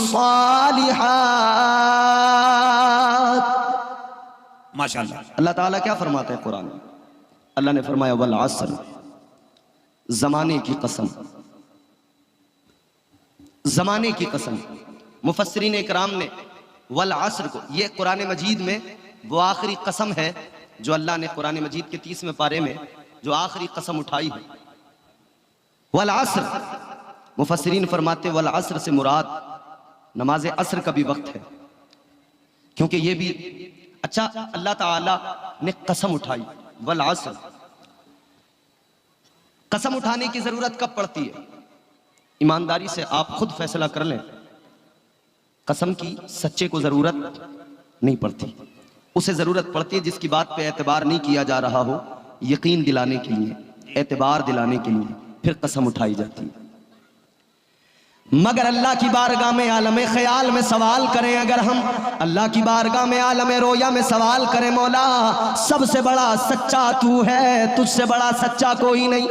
Speaker 5: माशाअल्लाह।
Speaker 1: अल्लाह ताला क्या फरमाते हैं कुरान में? अल्लाह ने फरमाया वल अस्र, जमाने की कसम, जमाने की कसम। मुफस्सिरीन इकराम ने वल अस्र को, ये कुरान मजीद में वो आखिरी कसम है जो अल्लाह ने कुरान मजीद के 30वें पारे में जो आखिरी कसम उठाई है, वल अस्र। मुफस्सिरीन फरमाते वल अस्र से मुराद नमाज अस्र का भी वक्त है, क्योंकि ये भी अच्छा अल्लाह ताला ने कसम उठाई वल अस्र। कसम उठाने की जरूरत कब पड़ती है? ईमानदारी से आप खुद फैसला कर लें, कसम की सच्चे को जरूरत नहीं पड़ती। उसे जरूरत पड़ती है जिसकी बात पे एतबार नहीं किया जा रहा हो, यकीन दिलाने के लिए, एतबार दिलाने के लिए फिर कसम उठाई जाती है। मगर अल्लाह की बारगाह में आलम ख्याल में सवाल करें, अगर हम अल्लाह की बारगाह में आलम रोया में सवाल करें, मौला सबसे बड़ा सच्चा तू है, तुझसे बड़ा सच्चा कोई नहीं।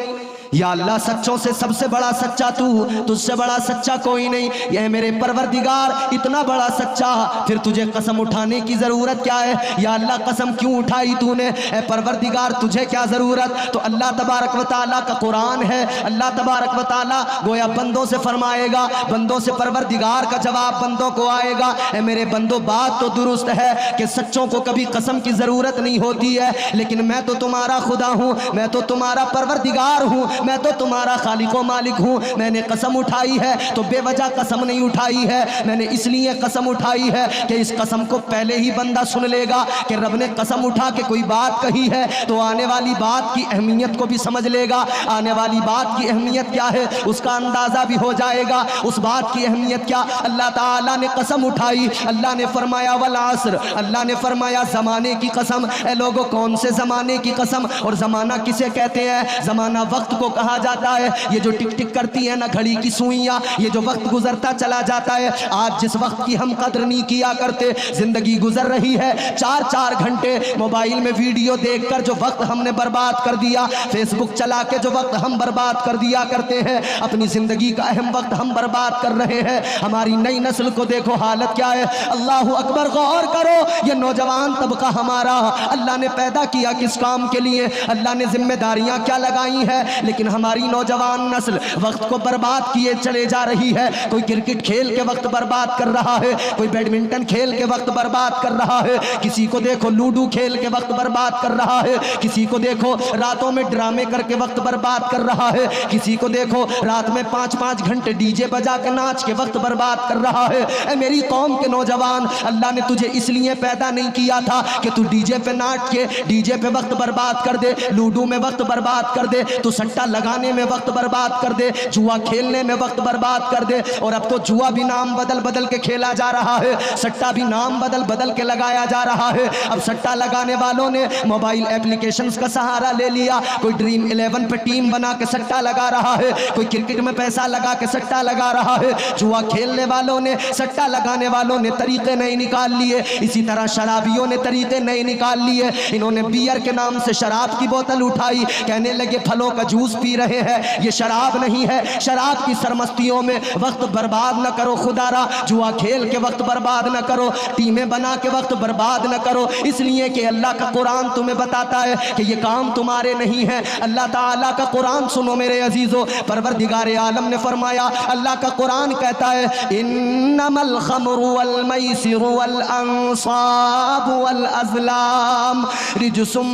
Speaker 1: या अल्लाह सच्चों से सबसे बड़ा सच्चा तू, तुझसे बड़ा सच्चा कोई नहीं। यह मेरे परवरदिगार इतना बड़ा सच्चा, फिर तुझे कसम उठाने की जरूरत क्या है? या अल्लाह कसम क्यों उठाई तूने? ए परवरदिगार तुझे क्या जरूरत? तो अल्लाह तबारक व तआला का कुरान है। अल्लाह तबारक व तआला गोया बंदों से फरमाएगा, बंदों से परवरदिगार का जवाब बंदों को आएगा। ए मेरे बंदों, बात तो दुरुस्त है कि सच्चों को कभी कसम की जरूरत नहीं होती है, लेकिन मैं तो तुम्हारा खुदा हूँ, मैं तो तुम्हारा परवरदिगार हूँ, मैं तो तुम्हारा खालिक व मालिक हूँ। मैंने कसम उठाई है तो बेवजह कसम नहीं उठाई है, मैंने इसलिए कसम उठाई है कि इस कसम को पहले ही बंदा सुन लेगा कि रब ने कसम उठा के कोई बात कही है, तो आने वाली बात की अहमियत को भी समझ लेगा। आने वाली बात की अहमियत क्या है उसका अंदाजा भी हो जाएगा। उस बात की अहमियत क्या? अल्लाह ताला ने कसम उठाई, अल्लाह ने फरमाया वल अस्र, अल्लाह ने फरमाया जमाने की कसम। ए लोगों, कौन से जमाने की कसम? और जमाना किसे कहते हैं? जमाना वक्त को कहा जाता है। ये जो टिक टिक करती है ना घड़ी की सुइयां, ये जो वक्त गुजरता चला जाता है, आज जिस वक्त की हम कदर नहीं किया करते, जिंदगी गुजर रही है 4-4 घंटे मोबाइल में वीडियो देखकर जो वक्त हमने बर्बाद कर दिया, फेसबुक चला के जो वक्त हम बर्बाद कर दिया करते हैं, अपनी जिंदगी का अहम वक्त हम बर्बाद कर रहे हैं। हमारी नई नस्ल को देखो हालत क्या है। अल्लाह अकबर, गौर करो, ये नौजवान तबका हमारा अल्लाह ने पैदा किया किस काम के लिए? अल्लाह ने जिम्मेदारियां क्या लगाई है? लेकिन हमारी नौजवान नस्ल वक्त को बर्बाद किए चले जा रही है। कोई क्रिकेट खेल के वक्त बर्बाद कर रहा है, कोई बैडमिंटन खेल के वक्त बर्बाद कर रहा है, किसी को देखो लूडो खेल के वक्त बर्बाद कर रहा है, किसी को देखो रातों में ड्रामे करके वक्त बर्बाद कर रहा है, किसी को देखो रात में 5-5 घंटे डीजे बजा के नाच के वक्त बर्बाद कर रहा है। ए मेरी कौम के नौजवान, अल्लाह ने तुझे इसलिए पैदा नहीं किया था कि तू डीजे पे नाच के डीजे पे वक्त बर्बाद कर दे, लूडो में वक्त बर्बाद कर दे, तू सट्टा लगाने में वक्त बर्बाद कर दे, जुआ खेलने में वक्त बर्बाद कर दे। और अब तो जुआ भी नाम बदल बदल के खेला जा रहा है, सट्टा भी नाम बदल बदल के लगाया जा रहा है। अब सट्टा लगाने वालों ने मोबाइल एप्लीकेशंस का सहारा ले लिया, कोई ड्रीम 11 पे टीम बना के सट्टा लगा रहा है, कोई क्रिकेट में पैसा लगा के सट्टा लगा रहा है। जुआ खेलने वालों ने, सट्टा लगाने वालों ने तरीके नए निकाल लिए, इसी तरह शराबियों ने तरीके नए निकाल लिए। इन्होंने बियर के नाम से शराब की बोतल उठाई, कहने लगे फलों का जूस पी रहे हैं, ये शराब नहीं है। शराब की सरमस्तियों में वक्त बर्बाद न करो खुदारा, जुआ खेल के वक्त बर्बाद न करो, टीमें बना के वक्त बर्बाद न करो, इसलिए कि अल्लाह का कुरान तुम्हें बताता है कि ये काम तुम्हारे नहीं है। अल्लाह ताला का कुरान सुनो मेरे अजीजों, परवरदिगार आलम ने फरमाया, अल्लाह का कुरान कहता है इन्नमल खमरु वल मैसिरु वल अंसाबु वल अज़लाम रिजसुम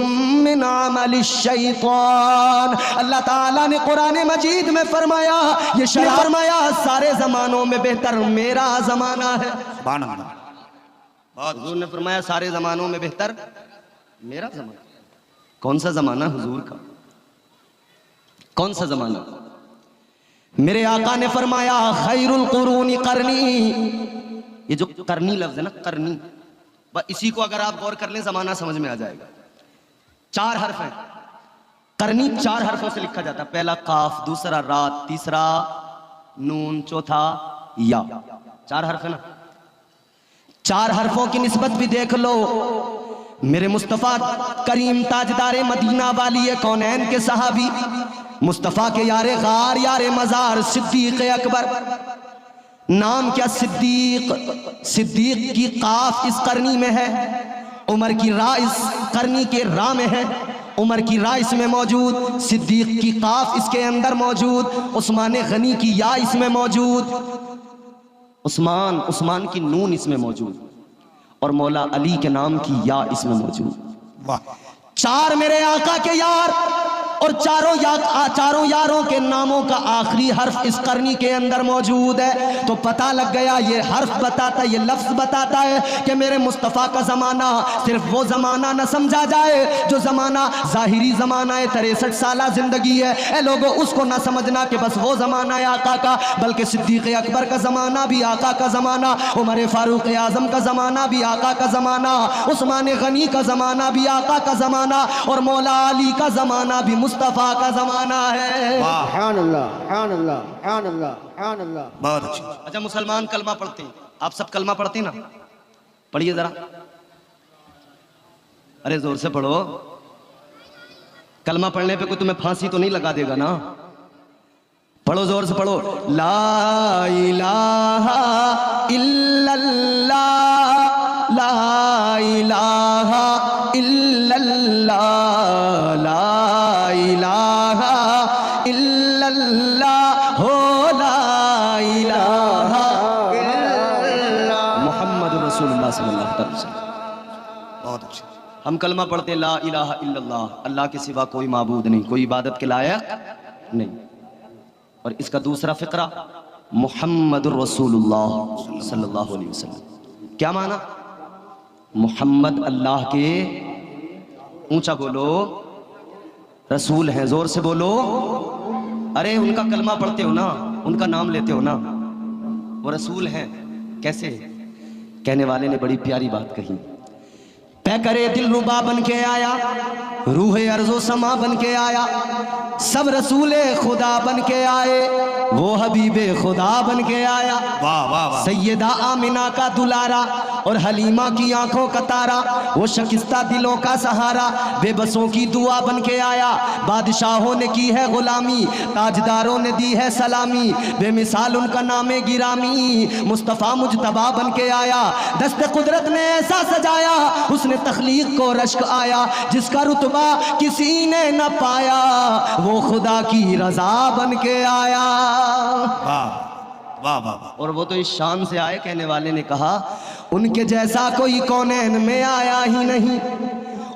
Speaker 1: मिन अमलिश शैतान। अल्लाह ताला ने कुरान मजीद में फरमाया, ये शराब फरमाया सारे जमानों में बेहतर मेरा जमाना है।
Speaker 5: सुभान अल्लाह। बहुत
Speaker 1: हुजूर ने फरमाया सारे जमानों में बेहतर मेरा जमाना। कौन सा जमाना हुजूर का? कौन सा जमाना? मेरे आका ने फरमाया खैरुल कुरूनी करनी। ये जो करनी लफ्ज है ना, करनी, इसी को अगर आप गौर कर लें जमाना समझ में आ जाएगा। 4 हर्फ हैं, करनी 4 हर्फों से लिखा जाता है। पहला काफ, दूसरा रात, तीसरा नून, चौथा या। 4 हर्फ है ना। 4 हरफों की निस्बत भी देख लो। मेरे मुस्तफ़ा करीम ताजदारे मदीना वाली कौनैन के सहाबी, मुस्तफ़ा के यारे गार यारे मज़ार सिद्दीक़ अकबर। नाम क्या? सिद्दीक। सिद्दीक की काफ इस करनी में है, उमर की रा इस करनी के रा में है, उमर की रा इसमें मौजूद, सिद्दीक की काफ इसके अंदर मौजूद, उस्मान गनी की या इसमें मौजूद, उस्मान की नून इसमें मौजूद, और मौला अली के नाम की या इसमें मौजूद।
Speaker 5: वाह
Speaker 1: 4 मेरे आका के यार, और चारों यारों के नामों का आखिरी हर्फ इस करनी के अंदर मौजूद है। तो पता लग गया, ये हर्फ बताता है, ये लफ्ज बताता है कि मेरे मुस्तफ़ा का ज़माना सिर्फ वो ज़माना न समझा जाए जो ज़माना ज़ाहिरी ज़माना है, 63 साल ज़िंदगी है। ए लोगों, उसको ना समझना कि बस वो ज़माना है आका का, बल्कि सिद्दीक़ अकबर का ज़माना भी आका का ज़माना, उमर फ़ारूक आज़म का ज़माना भी आका का ज़माना, उस्मान गनी का ज़माना भी आका का ज़माना, और मौला अली का ज़माना भी मुस्तफ़ा का ज़माना है।
Speaker 5: बहुत अच्छा।
Speaker 1: अच्छा, मुसलमान कलमा पढ़ते हैं, आप सब कलमा पढ़ते हैं ना? पढ़िए जरा, अरे जोर से पढ़ो। कलमा पढ़ने पे कोई तुम्हें फांसी तो नहीं लगा देगा ना? पढ़ो, जोर से पढ़ो। ला इलाहा इल्लल्लाह, ला इलाहा इल्लल्लाह, ला इलाहा इल्लल्लाह, हो ला इलाहा इल्लल्लाह, मुहम्मद रसूलुल्लाह सल्लल्लाहु अलैहि वसल्लम।
Speaker 5: बहुत अच्छा।
Speaker 1: हम कलमा पढ़ते ला इलाहा इल्लल्लाह, अल्लाह के सिवा कोई माबूद नहीं, कोई इबादत के लायक नहीं। और इसका दूसरा फिक्रा मुहम्मद रसूलुल्लाह सल्लल्लाहु अलैहि वसल्लम। क्या माना? मुहम्मद अल्लाह के, ऊंचा बोलो, रसूल हैं, जोर से बोलो। अरे उनका कलमा पढ़ते हो ना, उनका नाम लेते हो ना, वो रसूल हैं। कैसे? कहने वाले ने बड़ी प्यारी बात कही, तय करे दिल रुबा बन के आया, रूह अर्ज़ो समा बन के आया, सब रसूले खुदा बन के आए, वो हबीबे खुदा बन के आया।
Speaker 5: वाह वाह वाह।
Speaker 1: सैयदा आमिना का दुलारा और हलीमा की आंखों का तारा, वो शकिस्ता दिलों का सहारा, बेबसों की दुआ बन के आया। बादशाहों ने की है गुलामी, ताजदारों ने दी है सलामी, बेमिसाल उनका नामे गिरामी, मुस्तफ़ा मुजतबा बन के आया। दस्ते कुदरत ने ऐसा सजाया, उसने तख्लीक को रश्क आया, जिसका रुतबा किसी ने न पाया, वो खुदा की रजा बन के आया।
Speaker 5: वाह वाह वाह।
Speaker 1: और वो तो इस शान से आए, कहने वाले ने कहा उनके जैसा कोई कौनैन में आया ही नहीं,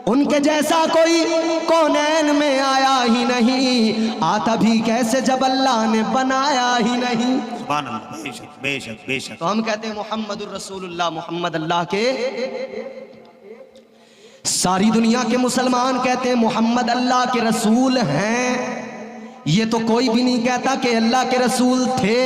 Speaker 1: उनके जैसा कोई कौनैन में आया ही नहीं, आता भी कैसे जब अल्लाह ने बनाया ही नहीं।
Speaker 5: सुभान अल्लाह। बेशक बेशक बेशक।
Speaker 1: तो हम कहते हैं मुहम्मदुर रसूलुल्लाह, मुहम्मद अल्लाह के, सारी दुनिया के मुसलमान कहते हैं मुहम्मद अल्लाह के रसूल हैं। ये तो कोई भी नहीं कहता कि अल्लाह के रसूल थे,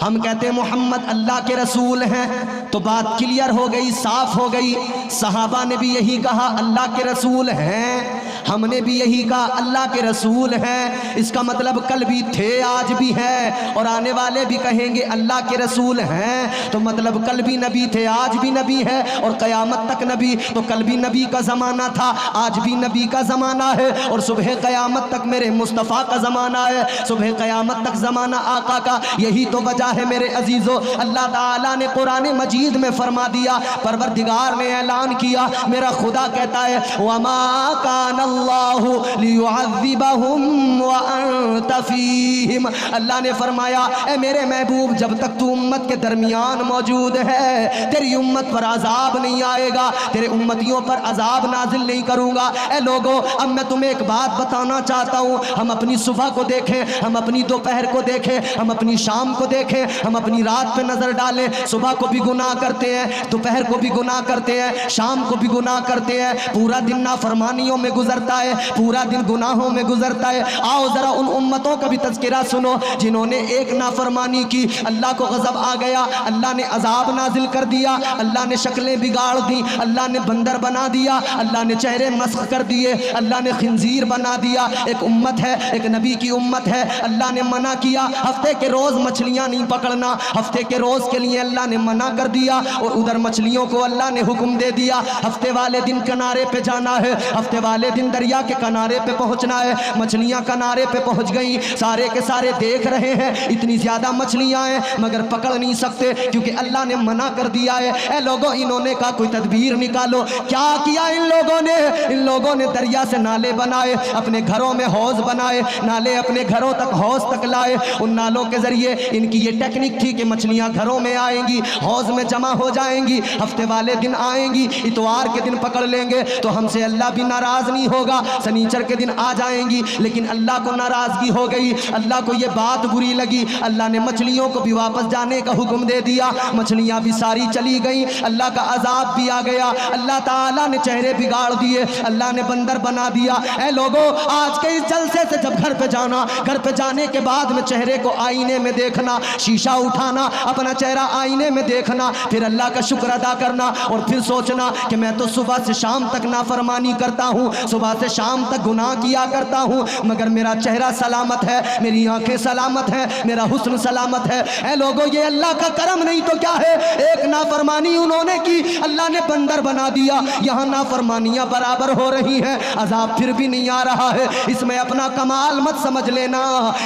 Speaker 1: हम कहते हैं मोहम्मद अल्लाह के रसूल हैं। तो बात क्लियर हो गई, साफ हो गई। सहाबा ने भी यही कहा अल्लाह के रसूल हैं, हमने भी यही कहा अल्लाह के रसूल हैं। इसका मतलब कल भी थे, आज भी हैं, और आने वाले भी कहेंगे अल्लाह के रसूल हैं। तो मतलब कल भी नबी थे, आज भी नबी है, और क़यामत तक नबी। तो कल भी नबी का ज़माना था, आज भी नबी का ज़माना है, और सुबह क़यामत तक मेरे मुस्तफ़ा का ज़माना है, सुबह क़यामत तक ज़माना आका का। यही तो वजह है मेरे अजीज़ों, अल्लाह ताला ने कुरान मजीद में फरमा दिया, परवरदिगार ने ऐलान किया, मेरा खुदा कहता है वमा कानल्लाहु लियुअज़्ज़िबहुम व अंत फ़ीहिम। अल्लाह ने फरमाया ए मेरे महबूब, जब तक तू उम्मत के दरमियान मौजूद है, तेरी उम्मत पर अजाब नहीं आएगा, तेरे उम्मतियों पर अजाब नाजिल नहीं करूँगा। ए लोगों, अब मैं तुम्हें एक बात बताना चाहता हूँ। हम अपनी सुबह को देखें, हम अपनी दोपहर को देखें, हम अपनी शाम को देखें, हम अपनी रात पे नजर डालें। सुबह को भी गुनाह करते हैं, दोपहर को भी गुनाह करते हैं, शाम को भी गुनाह करते हैं, पूरा दिन नाफरमानियों में गुजरता होता है, पूरा दिन गुनाहों में गुजरता है। आओ जरा उन उम्मतों का भी तज़किरा सुनो जिन्होंने एक नाफरमानी की, अल्लाह को गज़ब आ गया, अल्लाह ने अजाब नाजिल कर दिया, अल्लाह ने शक्लें बिगाड़ दी, अल्लाह ने बंदर बना दिया, अल्लाह ने चेहरे मस्ख कर दिए, अल्लाह ने खिंजीर बना दिया। एक उम्मत है, एक नबी की उम्मत है, अल्लाह ने मना किया हफ्ते के रोज़ मछलियाँ नहीं पकड़ना, हफ्ते के रोज़ के लिए अल्लाह ने मना कर दिया। और उधर मछलियों को अल्लाह ने हुक्म दे दिया हफ्ते वाले दिन किनारे पे जाना है, हफ्ते वाले दिन दरिया के किनारे पे पहुंचना है। मछलियां किनारे पे पहुंच गई, सारे के सारे देख रहे हैं इतनी ज्यादा मछलियां हैं मगर पकड़ नहीं सकते क्योंकि अल्लाह ने मना कर दिया है। ए लोगों, इन्होंने कहा कोई तदबीर निकालो। क्या किया इन लोगों ने? इन लोगों ने दरिया से नाले बनाए, अपने घरों में हौज बनाए, नाले अपने घरों तक हौज तक लाए। उन नालों के जरिए इनकी ये टेक्निक थी कि मछलियां घरों में आएंगी, हौज में जमा हो जाएंगी, हफ्ते वाले दिन आएंगी, इतवार के दिन पकड़ लेंगे तो हमसे अल्लाह भी नाराज नहीं होगा, शनीचर के दिन आ जाएंगी। लेकिन अल्लाह को नाराजगी हो गई, अल्लाह को ये बात बुरी लगी, अल्लाह ने मछलियों को भी वापस जाने का हुक्म दे दिया। मछलियां भी सारी चली गई, अल्लाह का अजाब भी आ गया, अल्लाह ताला ने चेहरे बिगाड़ दिए, अल्लाह ने बंदर बना दिया। ऐ लोगों, आज के इस जलसे से जब घर पे जाना, घर पे जाने के बाद में चेहरे को आईने में देखना, शीशा उठाना, अपना चेहरा आईने में देखना, फिर अल्लाह का शुक्र अदा करना और फिर सोचना कि मैं तो सुबह से शाम तक नाफरमानी करता हूँ, सुबह से शाम तक गुनाह किया करता हूँ, मगर मेरा चेहरा सलामत है, मेरी आंखें सलामत है, मेरा हुस्न सलामत है। ऐ लोगों, ये अल्लाह का करम नहीं तो क्या है? एक नाफरमानी उन्होंने की, अल्लाह ने बंदर बना दिया। यहाँ नाफरमानियाँ बराबर हो रही हैं, अजाब फिर भी नहीं आ रहा है। इसमें अपना कमाल मत समझ लेना,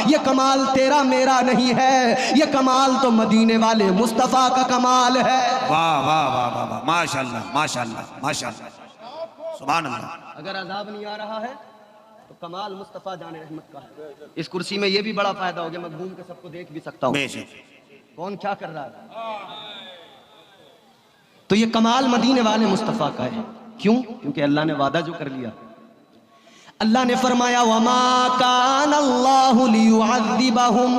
Speaker 1: ये कमाल तेरा मेरा नहीं है, ये कमाल तो मदीने वाले मुस्तफ़ा का कमाल है।
Speaker 5: वाह वाह वाह वाह वाह, माशाअल्लाह माशाअल्लाह माशाअल्लाह, सुभान अल्लाह।
Speaker 1: अगर अजाब नहीं आ रहा है तो कमाल मुस्तफ़ा जाने रहमत का है। इस कुर्सी में ये भी बड़ा फायदा हो गया, मैं घूम के सबको देख भी सकता हूँ
Speaker 5: बेशक।
Speaker 1: कौन क्या कर रहा है। तो ये कमाल मदीने वाले मुस्तफ़ा का है। क्यों? क्योंकि अल्लाह ने वादा जो कर लिया, अल्लाह ने फरमाया वमा कान अल्लाहु लियुअज़्ज़िबहुम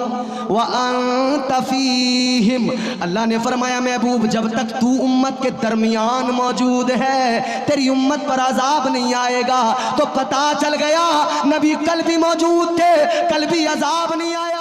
Speaker 1: व अंत फीहिम। अल्लाह ने फरमाया महबूब, जब तक तू उम्मत के दरमियान मौजूद है, तेरी उम्मत पर अजाब नहीं आएगा। तो पता चल गया नबी कल भी मौजूद थे, कल भी अजाब नहीं आया।